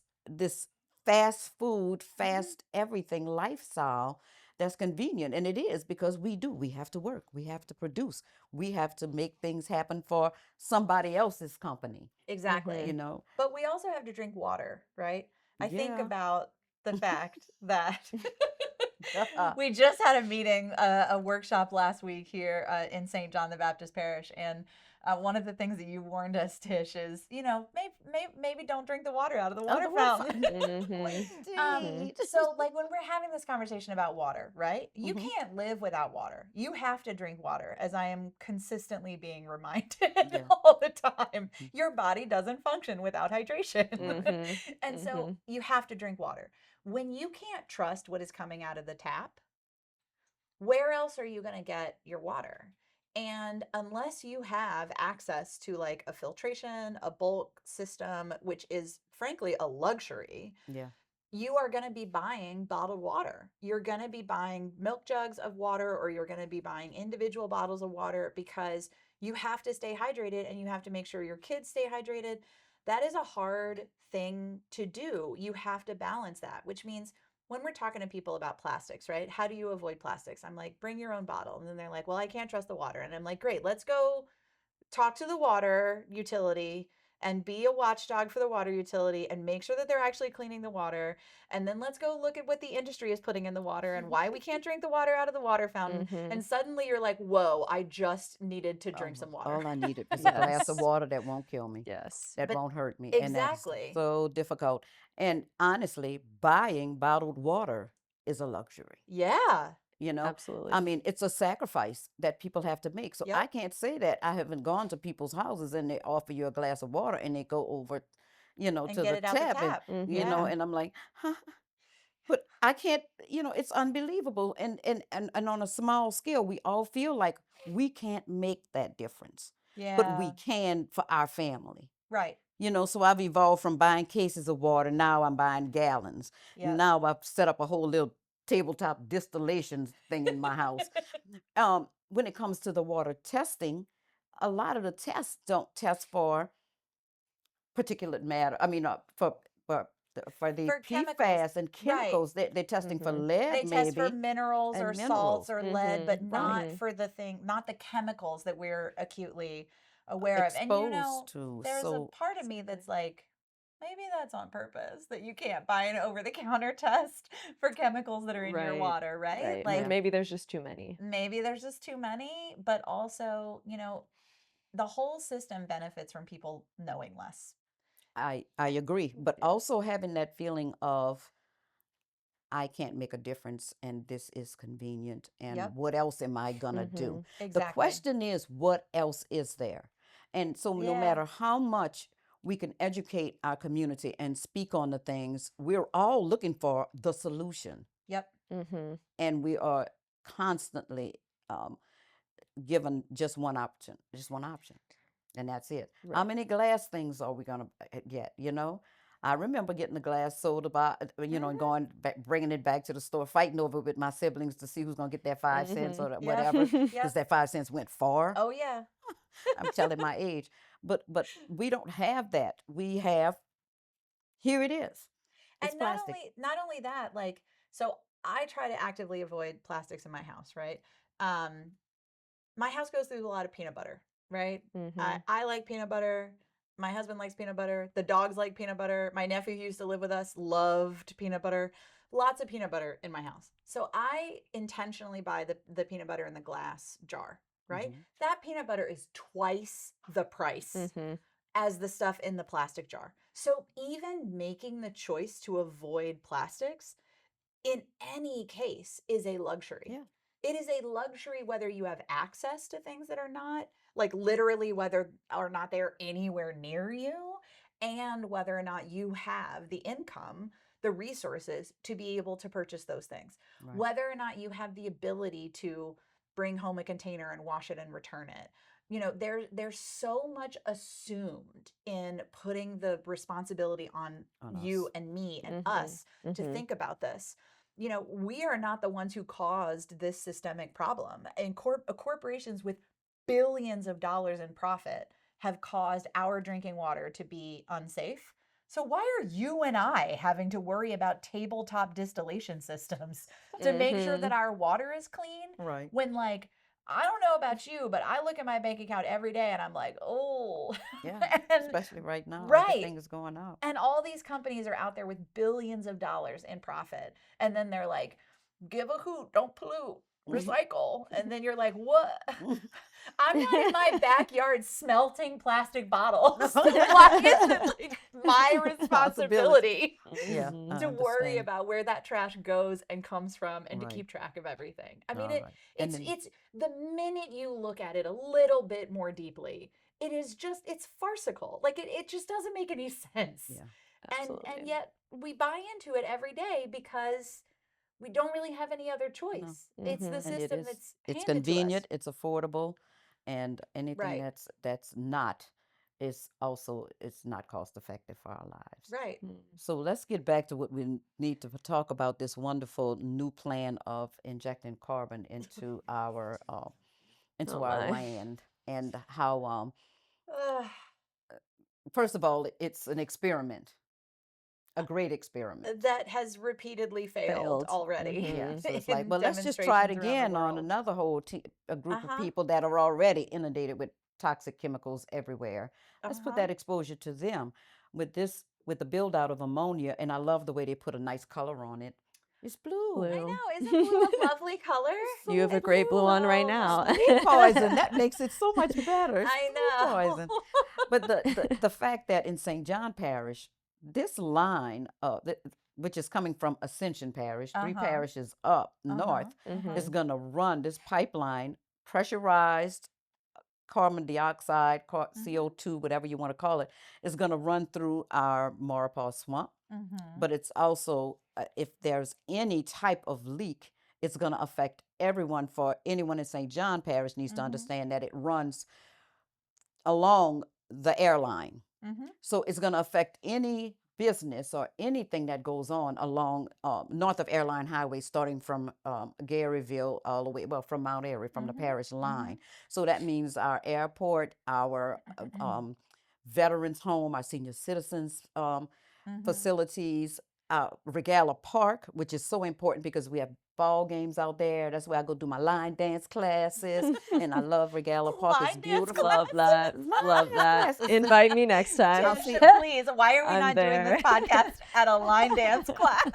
fast food, fast everything lifestyle that's convenient. And it is because we have to work, we have to produce, we have to make things happen for somebody else's company, Exactly. you know. But we also have to drink water, right? I think Yeah. about the fact that we just had a meeting, a workshop last week here in St. John the Baptist Parish, and one of the things that you warned us, Tish, is maybe don't drink the water out of the Oh, water the water fountain. indeed. So like when we're having this conversation about water, right? You Hmm. can't live without water. You have to drink water, as I am consistently being reminded Yeah. all the time. Your body doesn't function without hydration. And so you have to drink water. When you can't trust what is coming out of the tap, where else are you going to get your water? And unless you have access to like a filtration, a bulk system, which is frankly a luxury, Yeah. you are going to be buying bottled water. You're going to be buying milk jugs of water, or you're going to be buying individual bottles of water because you have to stay hydrated and you have to make sure your kids stay hydrated. That is a hard thing to do. You have to balance that, which means when we're talking to people about plastics, right? How do you avoid plastics? I'm like, bring your own bottle. And then they're like, well, I can't trust the water. And I'm like, great, let's go talk to the water utility and be a watchdog for the water utility and make sure that they're actually cleaning the water. And then let's go look at what the industry is putting in the water and why we can't drink the water out of the water fountain. Mm-hmm. And suddenly you're like, whoa, I just needed to drink some water. All I needed was a glass of Yes. water that won't kill me, Yes. that But won't hurt me. And that's exactly. so difficult. And honestly, buying bottled water is a luxury. Yeah. You know, Absolutely. I mean, it's a sacrifice that people have to make. So I Yep. can't say that I haven't gone to people's houses and they offer you a glass of water and they go over, And to get the it out the tap and, tap. Mm-hmm. Yeah. and I'm like, huh? But I can't, it's unbelievable. And on a small scale, we all feel like we can't make that difference, but we Yeah. can for our family. Right. So I've evolved from buying cases of water. Now I'm buying gallons. Yep. Now I've set up a whole little tabletop distillation thing in my house. When it comes to the water testing, a lot of the tests don't test for particulate matter. I mean, for the For chemicals. PFAS and Right. chemicals, they're testing for Mm-hmm. lead, They test for maybe, minerals or and salts minerals. or lead, but Mm-hmm. not Mm-hmm. for not the chemicals that we're acutely aware of. And Exposed to. there's a So part of me that's like, maybe that's on purpose, that you can't buy an over-the-counter test for chemicals that are in your Right. water, right? Right. Like Yeah. Maybe there's just too many. maybe there's just too many, but also, the whole system benefits from people knowing less. I agree, but Yeah. also having that feeling of I can't make a difference and this is convenient and Yep. what else am I gonna Mm-hmm. do? The Exactly. question is, what else is there? And so no Yeah. matter how much we can educate our community and speak on the things, we're all looking for the solution. Yep. Mm-hmm. And we are constantly given just one option, and that's it. How Right. many glass things are we gonna get? I remember getting a glass soda and Mhm. going back, bringing it back to the store, fighting over it with my siblings to see who's gonna get that 5 cents Mm-hmm. or Yep. whatever, because Yep. that 5 cents went far. Oh yeah. I'm telling my age, but we don't have that. We have, here it is. It's And not plastic. only that, like, so I try to actively avoid plastics in my house, right? My house goes through a lot of peanut butter, right? Mm-hmm. I like peanut butter. My husband likes peanut butter. The dogs like peanut butter. My nephew who used to live with us loved peanut butter. Lots of peanut butter in my house. So I intentionally buy the peanut butter in the glass jar, right? Mhm. That peanut butter is twice the price Mm-hmm. as the stuff in the plastic jar. So even making the choice to avoid plastics in any case is a luxury. Yeah. It is a luxury whether you have access to things that are not, like literally whether or not they're anywhere near you, and whether or not you have the income, the resources to be able to purchase those things. Right. Whether or not you have the ability to bring home a container and wash it and return it. There's so much assumed in putting the responsibility on On you us. and me and Mm-hmm. us to think about this. We are not the ones who caused this systemic problem. And corporations with billions of dollars in profit have caused our drinking water to be unsafe. So why are you and I having to worry about tabletop distillation systems to make sure that Mm-hmm. our water is clean Right. when, like, I don't know about you, but I look at my bank account every day and I'm like, oh. Yeah. And Especially right now, right. everything is going up. And all these companies are out there with billions of dollars in profit. And then they're like, give a hoot, don't pollute, recycle. And then you're like, what? I'm not in my backyard smelting plastic bottles. Why is it like my responsibility Yeah. Mhm. I to worry understand. about where that trash goes and comes from and to Right. keep track of everything? I mean, All right. And then- it's the minute you look at it a little bit more deeply, it's farcical. Like it just doesn't make any sense. Yeah. Absolutely. And yet we buy into it every day because we don't really have any other choice. It's the Mhm. And it system is. that's It's handed to us. convenient. It's affordable, and anything Right. that's not it's not cost effective for our lives. Right. So let's get back to what we need to talk about, this wonderful new plan of injecting carbon Oh into our my. land, and how Ugh, first of all, it's an experiment, a great experiment. that has repeatedly failed Failed. already Yeah, so it's like, in well, let's just try it demonstrations around the again on world. another a group of Uh-huh. people that are already inundated with toxic chemicals everywhere. Let's put Uh-huh. that exposure to them with the build out of ammonia. And I love the way they put a nice color on it. It's blue. I Blue. know. Isn't blue a lovely color? It's You have a so It's great blue on right so now. lovely. food poison. That makes it so much better. It's I food know. poison. But the fact that in St. John Parish, this line, which is coming from Ascension Parish, three Uh-huh. parishes up Uh-huh. north, is Mhm. going to run this pipeline, pressurized carbon dioxide, CO2, whatever you want to call it, is going to run through our Maurepas swamp. Mm-hmm. But it's also, if there's any type of leak, it's going to affect everyone. For anyone in St. John Parish needs to Mm-hmm. understand that it runs along the airline. Mm-hmm. So it's going to affect any business or anything that goes on along north of Airline Highway, starting from Garyville all the way, well, from Mount Airy, from the Mm-hmm. parish line. So that means our airport, our veterans home, our senior citizens Mm-hmm. facilities, Regala Park, which is so important because we have ball games out there. That's where I go do my line dance classes, and I love Regala Park. It's Line dance beautiful. Love that. Line Love dance that. classes. Invite me next time. Tish, please, why are we I'm not doing this there. podcast at a line dance class?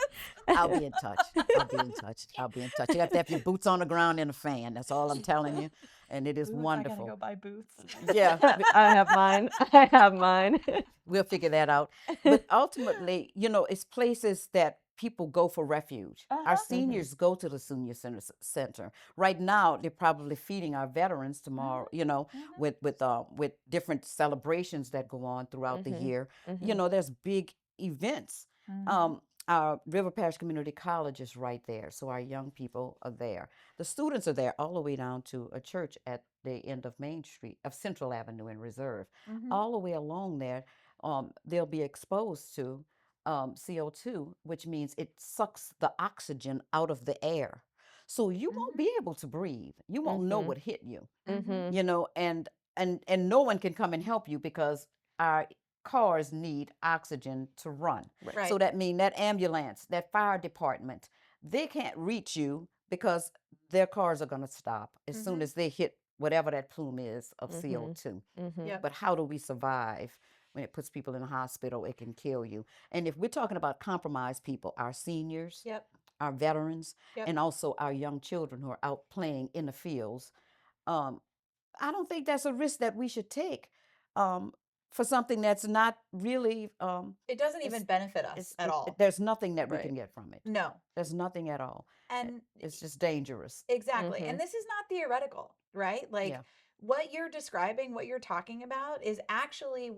I'll be in touch. I'll be in touch. I'll be in touch. You have to have your boots on the ground and a fan. That's all I'm telling you. And it is Boots, I gotta wonderful. go buy boots. Yeah, I have mine. I have mine. we'll figure that out. But ultimately, it's places that people go for refuge. Our Uh-huh. seniors go to the senior center. Right now, they're probably feeding our veterans tomorrow. With different celebrations that go on throughout the year. There's big events. Mhm. Our River Parish Community College is right there, so our young people are there. The students are there all the way down to a church at the end of Main Street, of Central Avenue in Reserve. Mhm. All the way along there, they'll be exposed to CO2, which means it sucks the oxygen out of the air. So you won't be able to breathe. You won't know what hit you, Mhm. and no one can come and help you because our cars need oxygen to run. Right. So that means that ambulance, that fire department, they can't reach you because their cars are going to stop as soon as they hit whatever that plume is of CO2. Yep. But how do we survive when it puts people in a hospital? It can kill you. And if we're talking about compromised people, our seniors, Yep. our veterans, Yep. and also our young children who are out playing in the fields, um, I don't think that's a risk that we should take um, for something that's not really. It doesn't even benefit us at all. There's nothing that we Right. can get from it. No. There's nothing at all. And It's just dangerous. exactly. And this is not theoretical, right? Like Yeah. what you're describing, what you're talking about is actually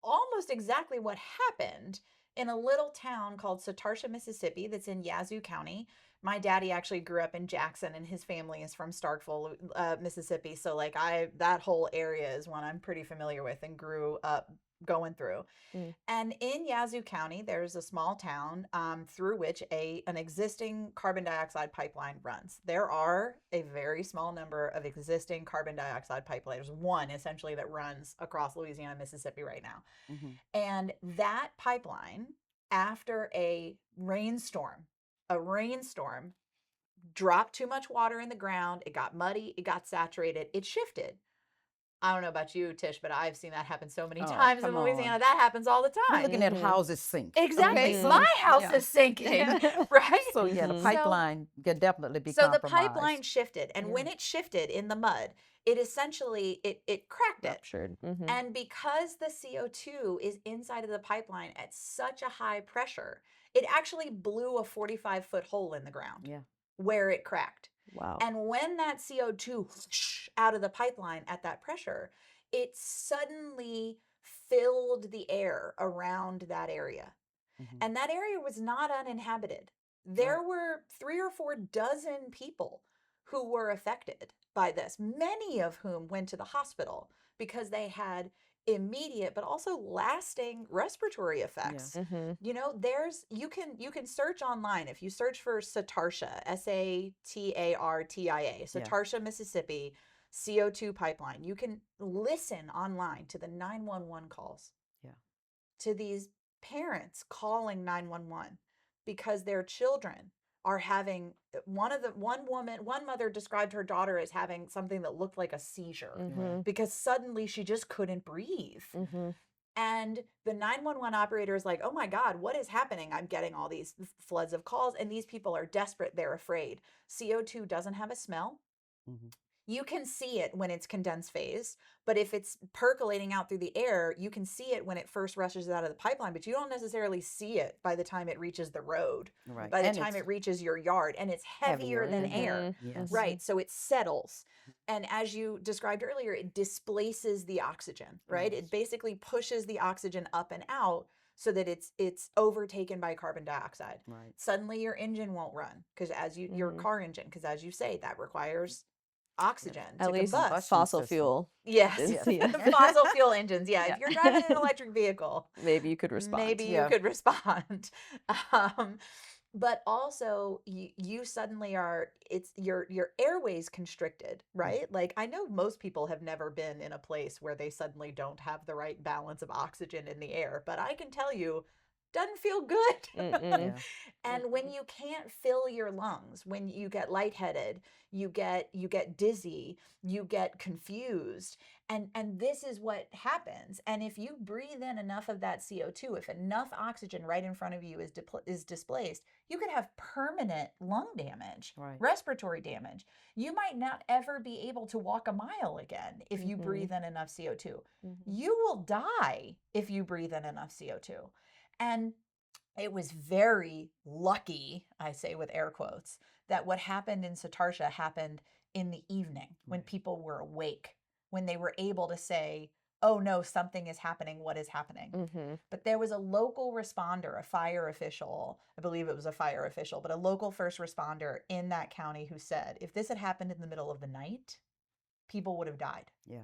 almost exactly what happened in a little town called Satarsha, Mississippi, that's in Yazoo County. My daddy actually grew up in Jackson, and his family is from Starkville, Mississippi. So like that whole area is one I'm pretty familiar with and grew up going through. And in Yazoo County, there's a small town through which an existing carbon dioxide pipeline runs. There are a very small number of existing carbon dioxide pipelines. There's one essentially that runs across Louisiana, Mississippi right now. And that pipeline, after a rainstorm, dropped too much water in the ground. It got muddy. It got saturated. It shifted. I don't know about you, Tish, but I've seen that happen so many times in come Louisiana. on. That happens all the We're time. looking at houses sink. Exactly. Okay, so My house yeah. is sinking, right? So yeah, the pipeline could definitely be So the compromised. pipeline shifted, and when it shifted in the mud, it essentially it cracked it. Ruptured. And because the CO2 is inside of the pipeline at such a high pressure, it actually blew a 45-foot hole in the ground Yeah. where it cracked. Wow. And when that CO2 out of the pipeline at that pressure, it suddenly filled the air around that area. And that area was not uninhabited. There were 3 or 4 dozen people who were affected by this, many of whom went to the hospital because they had immediate but also lasting respiratory effects. Mm-hmm. You know, you can search online. If you search for Satartia, Satartia, Yeah. Satartia, Mississippi CO2 pipeline, you can listen online to the 911 calls, Yeah. to these parents calling 911 because their children are having one mother described her daughter as having something that looked like a seizure Mm-hmm. because suddenly she just couldn't breathe. Mm-hmm. And the 911 operator is like, oh my God, what is happening? I'm getting all these floods of calls, and these people are desperate. They're afraid. CO2 doesn't have a smell. Mm-hmm. You can see it when it's condensed phase, but if it's percolating out through the air, you can see it when it first rushes out of the pipeline, but you don't necessarily see it by the time it reaches the road, Right. by the And time it's it reaches your yard, and it's heavier than isn't it? air. Yes. Right. So it settles. And as you described earlier, it displaces the oxygen, right? Yes. It basically pushes the oxygen up and out so that it's overtaken by carbon dioxide. Right. Suddenly your engine won't run because your car engine, because as you say, that requires oxygen At to least combust. Combustion fossil system. fuel. Yes, Yes. fossil fuel engines. Yeah, Yeah. if you're driving an electric vehicle, Maybe you could respond. maybe you Yeah. could respond. Um, but also, you suddenly are your airways constricted, right? Like I know most people have never been in a place where they suddenly don't have the right balance of oxygen in the air, but I can tell you, doesn't feel good. Mm-mm. Yeah. And when you can't fill your lungs, when you get lightheaded, you get dizzy, you get confused, and this is what happens. And if you breathe in enough of that CO2, if enough oxygen right in front of you is displaced, you could have permanent lung damage, Right. respiratory damage. You might not ever be able to walk a mile again if you breathe in enough CO2. You will die if you breathe in enough CO2. And it was very lucky, I say with air quotes, that what happened in Satartia happened in the evening when Right. people were awake, when they were able to say, oh no, something is happening. What is happening? Mm-hmm. But there was a local responder, a fire official, I believe it was a fire official, but a local first responder in that county who said, if this had happened in the middle of the night, people would have died. Yeah.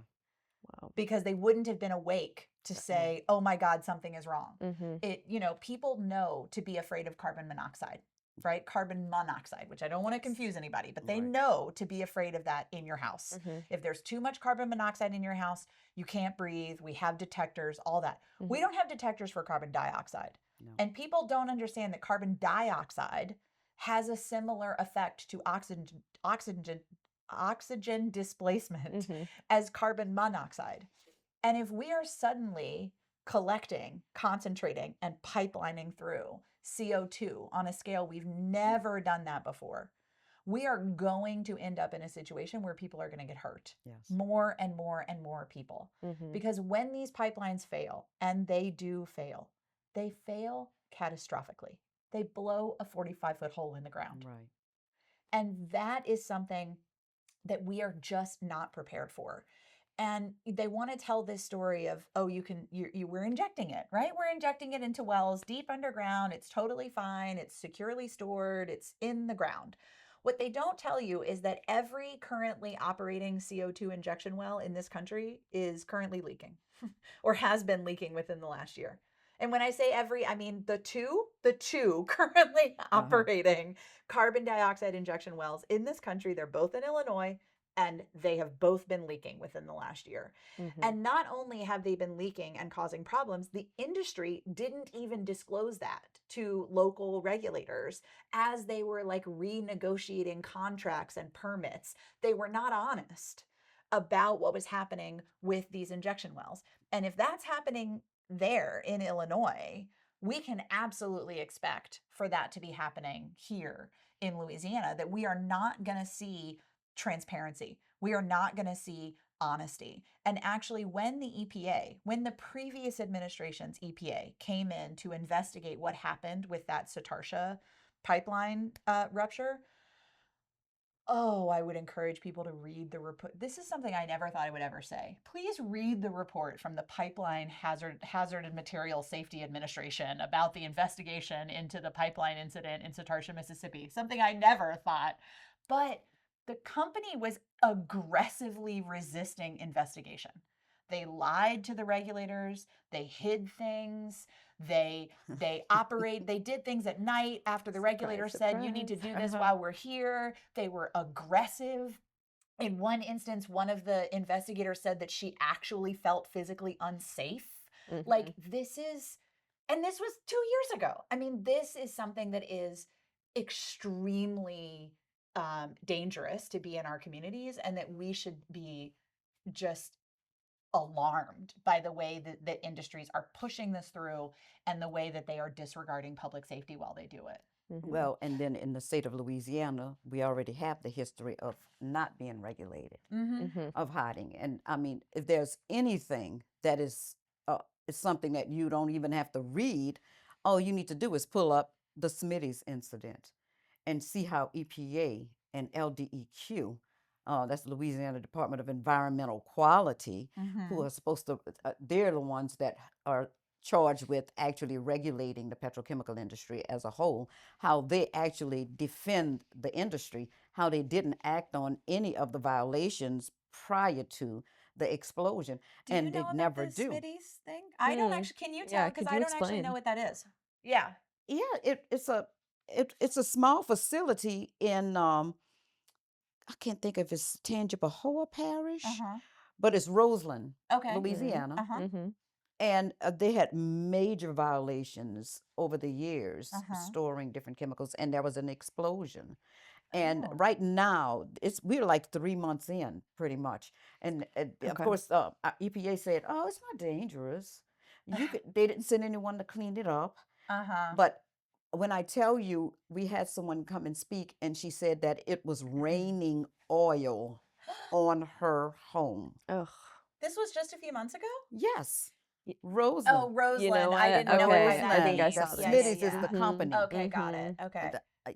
Wow. Because they wouldn't have been awake to say, oh my God, something is wrong. Mm-hmm. People know to be afraid of carbon monoxide, right? Carbon monoxide, which I don't want to confuse anybody, but they Right. know to be afraid of that in your house. Mm-hmm. If there's too much carbon monoxide in your house, you can't breathe. We have detectors, all that. We don't have detectors for carbon dioxide. No. And people don't understand that carbon dioxide has a similar effect to oxygen displacement as carbon monoxide. And if we are suddenly collecting, concentrating, and pipelining through CO2 on a scale we've never done that before, we are going to end up in a situation where people are going to get hurt. Yes. More and more and more people. Because when these pipelines fail, and they do fail, they fail catastrophically. They blow a 45-foot hole in the ground. Right. And that is something that we are just not prepared for. And they want to tell this story of, oh, we're injecting it, right? We're injecting it into wells deep underground. It's totally fine. It's securely stored. It's in the ground. What they don't tell you is that every currently operating CO2 injection well in this country is currently leaking or has been leaking within the last year. And when I say every, I mean the two currently operating carbon dioxide injection wells in this country. They're both in Illinois, and they have both been leaking within the last year. And not only have they been leaking and causing problems, the industry didn't even disclose that to local regulators as they were like renegotiating contracts and permits. They were not honest about what was happening with these injection wells. And if that's happening there in Illinois, we can absolutely expect for that to be happening here in Louisiana, that we are not going to see transparency. We are not going to see honesty. And actually, when the previous administration's EPA came in to investigate what happened with that Satartia pipeline rupture, oh, I would encourage people to read the report. This is something I never thought I would ever say. Please read the report from the Pipeline Hazard and Material Safety Administration about the investigation into the pipeline incident in Satartia, Mississippi. Something I never thought. But the company was aggressively resisting investigation. They lied to the regulators. They hid things. They they did things at night after the regulator said you need to do this while we're here. They were aggressive. In one instance, one of the investigators said that she actually felt physically unsafe. Like, and this was 2 years ago. I mean, this is something that is extremely dangerous to be in our communities, and that we should be just alarmed by the way that industries are pushing this through and the way that they are disregarding public safety while they do it. Well, and then in the state of Louisiana, we already have the history of not being regulated, of hiding. And I mean, if there's anything that is something that you don't even have to read, all you need to do is pull up the Smitty's incident and see how EPA and LDEQ, that's Louisiana Department of Environmental Quality, who are supposed to, they're the ones that are charged with actually regulating the petrochemical industry as a whole, how they actually defend the industry, how they didn't act on any of the violations prior to the explosion, Do and you they know about never the do. Smitty's thing? I don't actually. Can you tell? Yeah, Because could I you don't actually know explain? what that is. Yeah. Yeah, it's a small facility in I can't think if it's Tangipahoa Parish, but it's Roseland, Okay. Louisiana. Mm-hmm. And they had major violations over the years storing different chemicals, and there was an explosion. And right now, we're like 3 months in, pretty much. And of course, EPA said, "Oh, it's not dangerous. They didn't send anyone to clean it up." But when I tell you, we had someone come and speak, and she said that it was raining oil on her home. Ugh. This was just a few months ago? Yes. Oh, Roseland. Roseland. You know I what? didn't know what Okay, that I think I means. saw The this. Smitty's is the company. Okay, got it. Okay.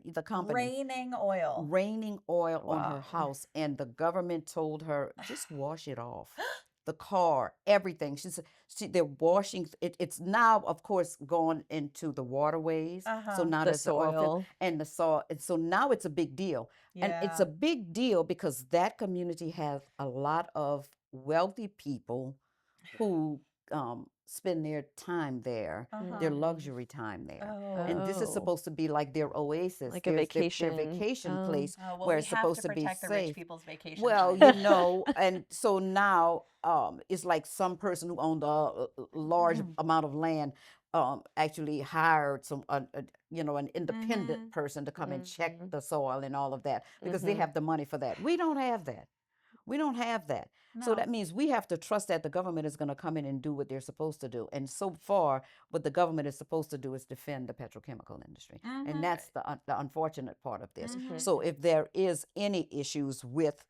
The company. Raining oil. Raining oil on her Wow. house, and the government told her, just wash it off. The car, everything. They're washing it. It's now, of course, gone into the waterways. So now The there's the oil field soil. and the soil. And so now it's a big deal. And it's a big deal because that community has a lot of wealthy people who spend their time there, their luxury time there. And this is Oh. supposed to be like their oasis, Like a their vacation. vacation Oh. place Oh, well, where we it's have supposed to to be protect the rich safe. people's vacation Well, place. you know, and so now it's like some person who owned a large amount of land actually hired an independent person to come and check the soil and all of that because they have the money for that. We don't have that. We don't have that. So that means we have to trust that the government is going to come in and do what they're supposed to do. And so far, what the government is supposed to do is defend the petrochemical industry. And that's the unfortunate part of this. So if there is any issues with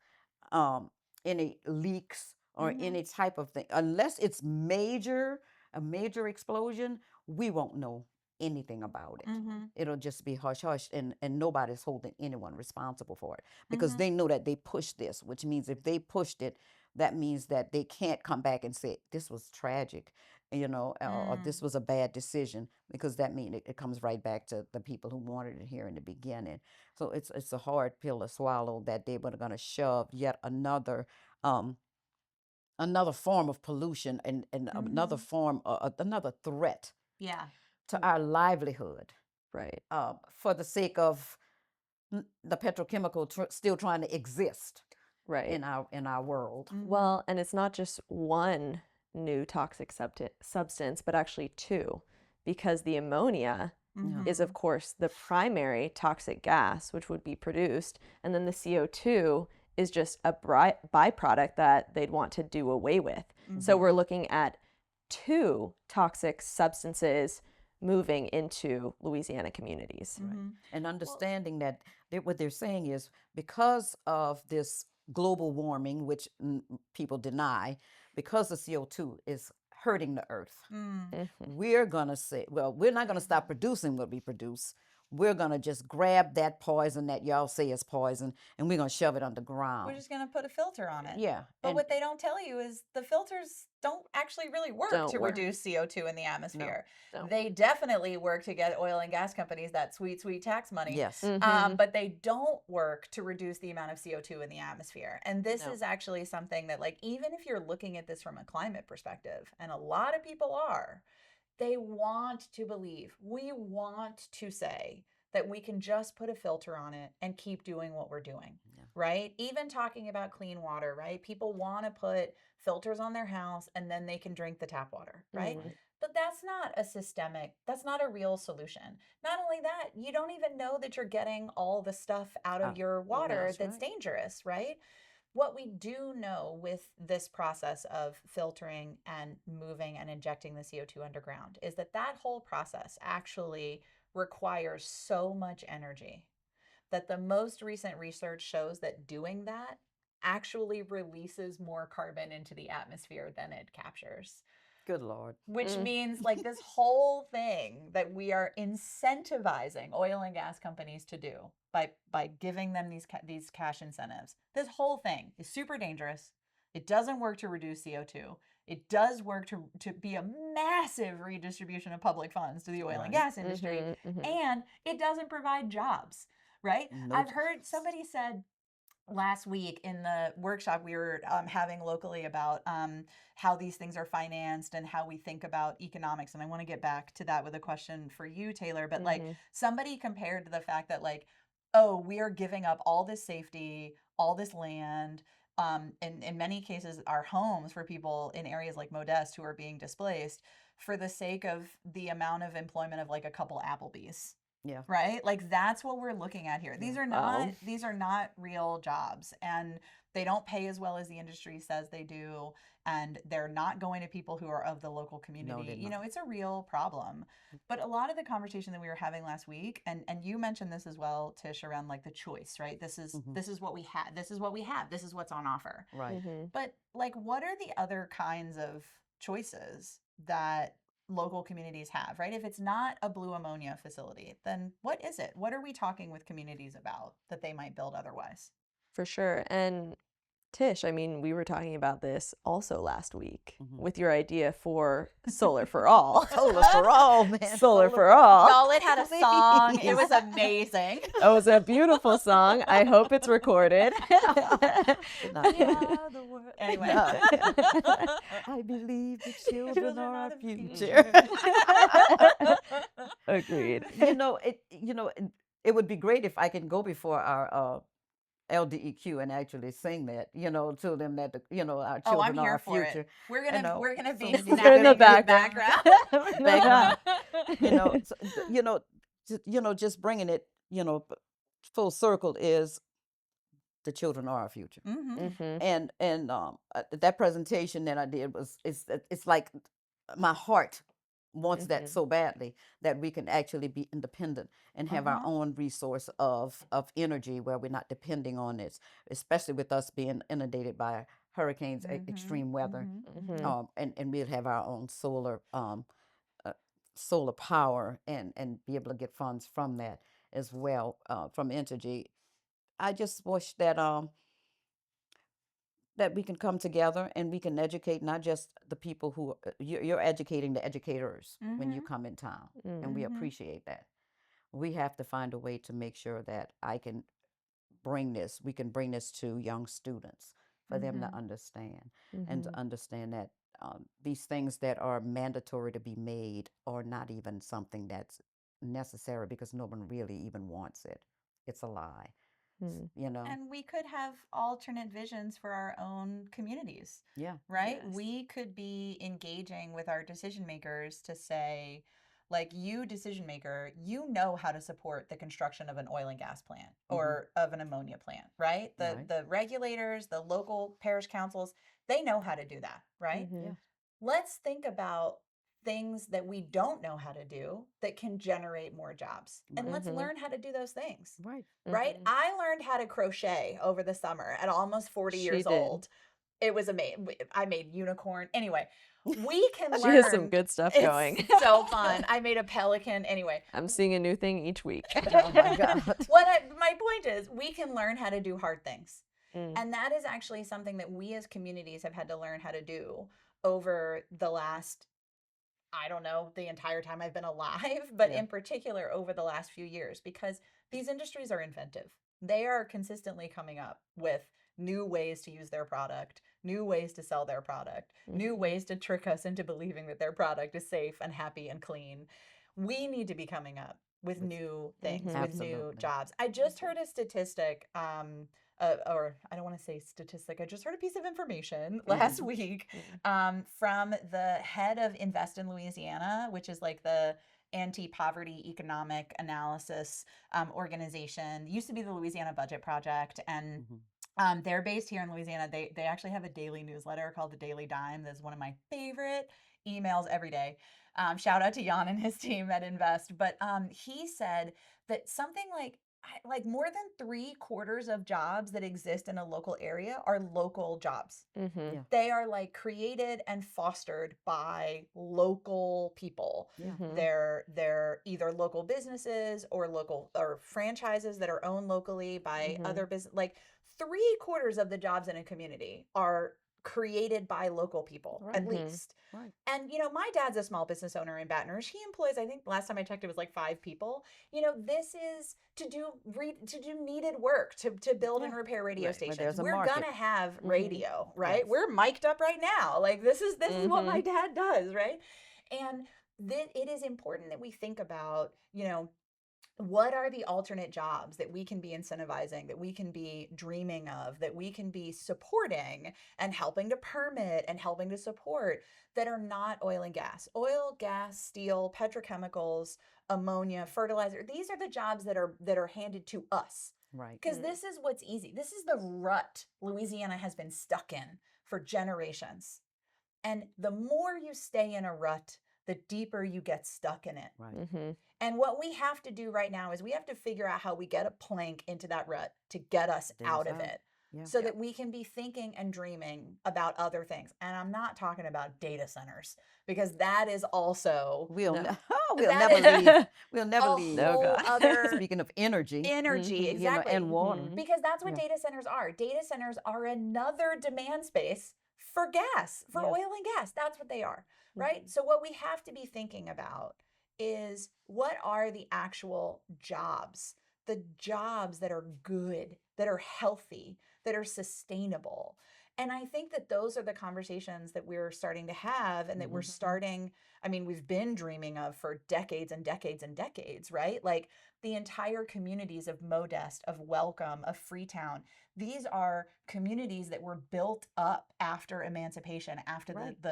any leaks or any type of thing, unless it's a major explosion, we won't know anything about it. It'll just be hush hush, and nobody's holding anyone responsible for it because they know that they pushed this, which means if they pushed it, that means that they can't come back and say this was tragic, or this was a bad decision, because that means it comes right back to the people who wanted it here in the beginning. So it's a hard pill to swallow that they were going to shove yet another form of pollution and another form, another threat to our livelihood, Right. for the sake of the petrochemical still trying to exist Right. in our world. Well, and it's not just one new toxic substance, but actually two, because the ammonia is, of course, the primary toxic gas which would be produced, and then the CO2 is just a byproduct that they'd want to do away with. So we're looking at two toxic substances moving into Louisiana communities. And understanding that what they're saying is because of this global warming, which people deny, because the CO2 is hurting the earth, we're going to say, well, we're not going to stop producing what we produce. we're going to just grab that poison that y'all say is poison, and we're going to shove it underground. We're just going to put a filter on it. Yeah. But And what they don't tell you is the filters don't actually really work Don't to work. reduce CO2 in the atmosphere. No. They definitely work to get oil and gas companies that sweet, sweet tax money. yes. But they don't work to reduce the amount of CO2 in the atmosphere. And this No. is actually something that, like, even if you're looking at this from a climate perspective, and a lot of people are, they want to believe, we want to say that we can just put a filter on it and keep doing what we're doing, right? Even talking about clean water, right? People want to put filters on their house and then they can drink the tap water, right? But that's not a systemic, that's not a real solution. Not only that, you don't even know that you're getting all the stuff out of your water that's dangerous, right? What we do know with this process of filtering and moving and injecting the CO2 underground is that that whole process actually requires so much energy that the most recent research shows that doing that actually releases more carbon into the atmosphere than it captures. Good Lord. Which means, like, this whole thing that we are incentivizing oil and gas companies to do by giving them these cash incentives. This whole thing is super dangerous. It doesn't work to reduce CO2. It does work to be a massive redistribution of public funds to the oil and gas industry. And it doesn't provide jobs, right? I've heard somebody said last week in the workshop we were having locally about how these things are financed and how we think about economics. And I want to get back to that with a question for you, Taylor. But like, somebody compared to the fact that, like, oh, we are giving up all this safety, all this land, in many cases, our homes for people in areas like Modeste who are being displaced for the sake of the amount of employment of like a couple Applebee's. Yeah. Right? Like, that's what we're looking at here. These are not real jobs, and they don't pay as well as the industry says they do, and they're not going to people who are of the local community. You know, it's a real problem. But a lot of the conversation that we were having last week, and you mentioned this as well, Tish, around like the choice, right? This is what we have. This is what we have. This is what's on offer. Right. But like, what are the other kinds of choices that local communities have, right? If it's not a blue ammonia facility, then what is it? What are we talking with communities about that they might build otherwise? For sure. And Tish, I mean, we were talking about this also last week with your idea for solar for all. Solar for all, man. Solar for all. Y'all, it had a song. It was amazing. It was a beautiful song. I hope it's recorded. Anyway. I believe the children are our future. Agreed. It would be great if I can go before our LDEQ and actually sing that, to them that our children are our future. It. We're gonna be in the background. Just bringing it, full circle is the children are our future. And that presentation that I did it's like my heart wants that so badly that we can actually be independent and have our own resource of energy where we're not depending on it, especially with us being inundated by hurricanes, extreme weather, and we'll have our own solar power and be able to get funds from that as well, from energy. I just wish that that we can come together and we can educate not just the people who you're educating the educators when you come in town, and we appreciate that. We have to find a way to make sure that we can bring this to young students for them to understand and to understand that these things that are mandatory to be made are not even something that's necessary because no one really even wants it. It's a lie. And we could have alternate visions for our own communities. Yeah. Right? Yes. We could be engaging with our decision makers to say, like, you decision maker, you know how to support the construction of an oil and gas plant or of an ammonia plant, right? The regulators, the local parish councils, they know how to do that, right? Yeah. Let's think about things that we don't know how to do that can generate more jobs. And let's learn how to do those things. Right. Right? I learned how to crochet over the summer at almost 40 years old. It was amazing. I made unicorn. Anyway, We can She has some learn. good stuff It's going. so fun. I made a pelican. Anyway, I'm seeing a new thing each week. Oh my God. my point is, we can learn how to do hard things. Mm. And that is actually something that we as communities have had to learn how to do over the last, I don't know, the entire time I've been alive, but Yeah. in particular over the last few years, because these industries are inventive. They are consistently coming up with new ways to use their product, new ways to sell their product, new Mhm. ways to trick us into believing that their product is safe and happy and clean. We need to be coming up with With- new things, Mhm. with new Absolutely. jobs. I just heard a statistic, or I don't want to say statistic, I just heard a piece of information last week from the head of Invest in Louisiana, which is like the anti-poverty economic analysis organization. Used to be the Louisiana Budget Project, and they're based here in Louisiana. They actually have a daily newsletter called the Daily Dime. That's one of my favorite emails every day. Shout out to Jan and his team at Invest. But he said that something like more than 3/4 of jobs that exist in a local area are local jobs. Mhm. Yeah. They are like created and fostered by local people. Yeah. Mhm. They're either local businesses or local or franchises that are owned locally by Mhm. other business. Like 3/4 of the jobs in a community are created by local people, Right. at Mhm. least. Right. And my dad's a small business owner in Baton Rouge. He employs, I think last time I checked, it was like 5 people. This is to do needed work, to build and Yeah. repair radio Right. Where stations. there's a We're market. gonna have Mhm. radio, right? Yes. We're mic'd up right now. Like this is what my Mhm. dad does, right? And it is important that we think about, what are the alternate jobs that we can be incentivizing, that we can be dreaming of, that we can be supporting and helping to permit and helping to support, that are not oil and gas. Oil, gas, steel, petrochemicals, ammonia, fertilizer. These are the jobs that are handed to us. Right. Because this is what's easy. This is the rut Louisiana has been stuck in for generations. And the more you stay in a rut, the deeper you get stuck in it. Right. Mhm. And what we have to do right now is we have to figure out how we get a plank into that rut to get us Get out us of out. it, Yeah. so that we can be thinking and dreaming about other things. And I'm not talking about data centers, because that is also We'll No. we'll that never is leave. We'll never a leave. No whole God. other Speaking of energy, energy. Mhm. Exactly. and water. Mhm. Because that's what Yeah. data centers are. Data centers are another demand space for gas, for Yeah. oil and gas. That's what they are, right? Mhm. So what we have to be thinking about is, what are the actual jobs? The jobs that are good, that are healthy, that are sustainable. And I think that those are the conversations that we're starting to have, and that we're Mhm. starting, I mean, we've been dreaming of for decades and decades and decades, right? Like the entire communities of Modest, of Welcome, of Freetown. These are communities that were built up after emancipation, after Right.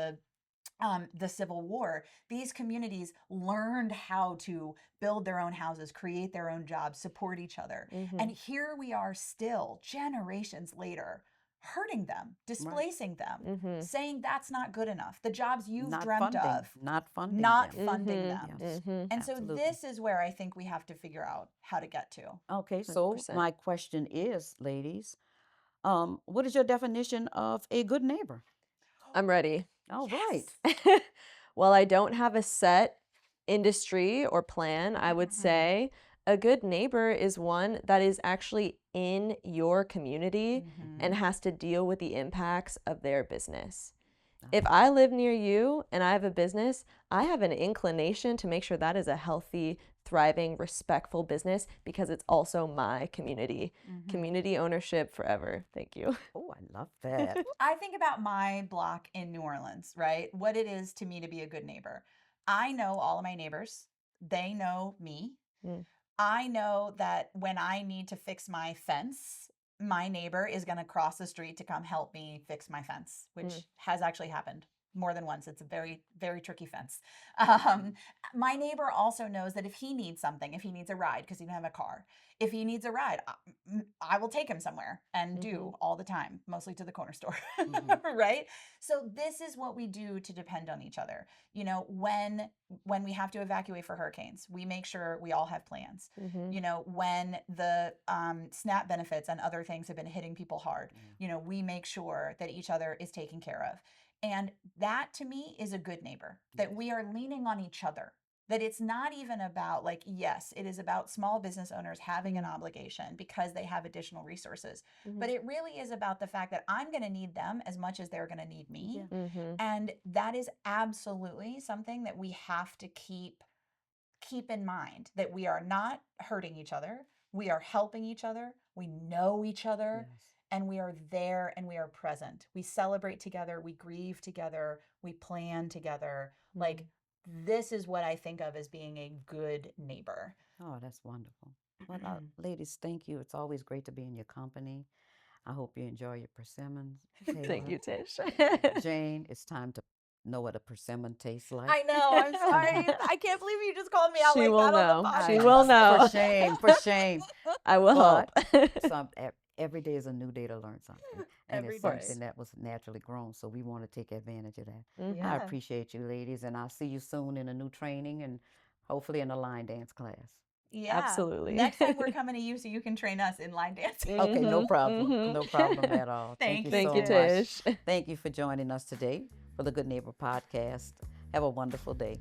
the Civil War. These communities learned how to build their own houses, create their own jobs, support each other. And Mhm. here we are still, generations later, hurting them, displacing them, Mhm. saying that's not good enough. The jobs you've Not dreamt funding. of, Not funding not them. funding Mhm. them. Yes. Mhm. And so Absolutely. this is where I think we have to figure out how to get to. Okay, so 100%. my question is, ladies, what is your definition of a good neighbor? I'm ready. All right. While I don't have a set industry or plan, I would say a good neighbor is one that is actually in your community and has to deal with the impacts of their business. If I live near you and I have a business, I have an inclination to make sure that is a healthy, thriving, respectful business, because it's also my community. Community ownership forever. Thank you. Oh, I love that. I think about my block in New Orleans, right? What it is to me to be a good neighbor. I know all of my neighbors. They know me. Mm. I know that when I need to fix my fence, my neighbor is going to cross the street to come help me fix my fence, which has actually happened more than once. It's a very, very tricky fence. My neighbor also knows that if he needs something, if he needs a ride because he doesn't have a car, if he needs a ride, I will take him somewhere, and do all the time, mostly to the corner store, right? So this is what we do to depend on each other. When we have to evacuate for hurricanes, we make sure we all have plans. When the SNAP benefits and other things have been hitting people hard, we make sure that each other is taken care of. And that to me is a good neighbor, that we are leaning on each other. That it's not even about like, yes, it is about small business owners having an obligation because they have additional resources. But it really is about the fact that I'm going to need them as much as they're going to need me. And that is absolutely something that we have to keep in mind, that we are not hurting each other. We are helping each other. We know each other. Yes. And we are there and we are present. We celebrate together. We grieve together. We plan together. Like, this is what I think of as being a good neighbor. Oh, that's wonderful. Well, ladies, thank you. It's always great to be in your company. I hope you enjoy your persimmons. Thank you, Tish. Jane, it's time to know what a persimmon tastes like. I know. I'm sorry. I can't believe you just called me out She like will that on know. the podcast. She will know. For shame, for shame. I will help. But every day is a new day to learn something. And Every it's day. something that was naturally grown. So we want to take advantage of that. I Yeah. appreciate you, ladies. And I'll see you soon in a new training and hopefully in a line dance class. Yeah. Absolutely. Next time we're coming to you so you can train us in line dancing. Okay, no problem. No problem at all. Thank you Thank so you, much. Tish. Thank you for joining us today for the Good Neighbor Podcast. Have a wonderful day.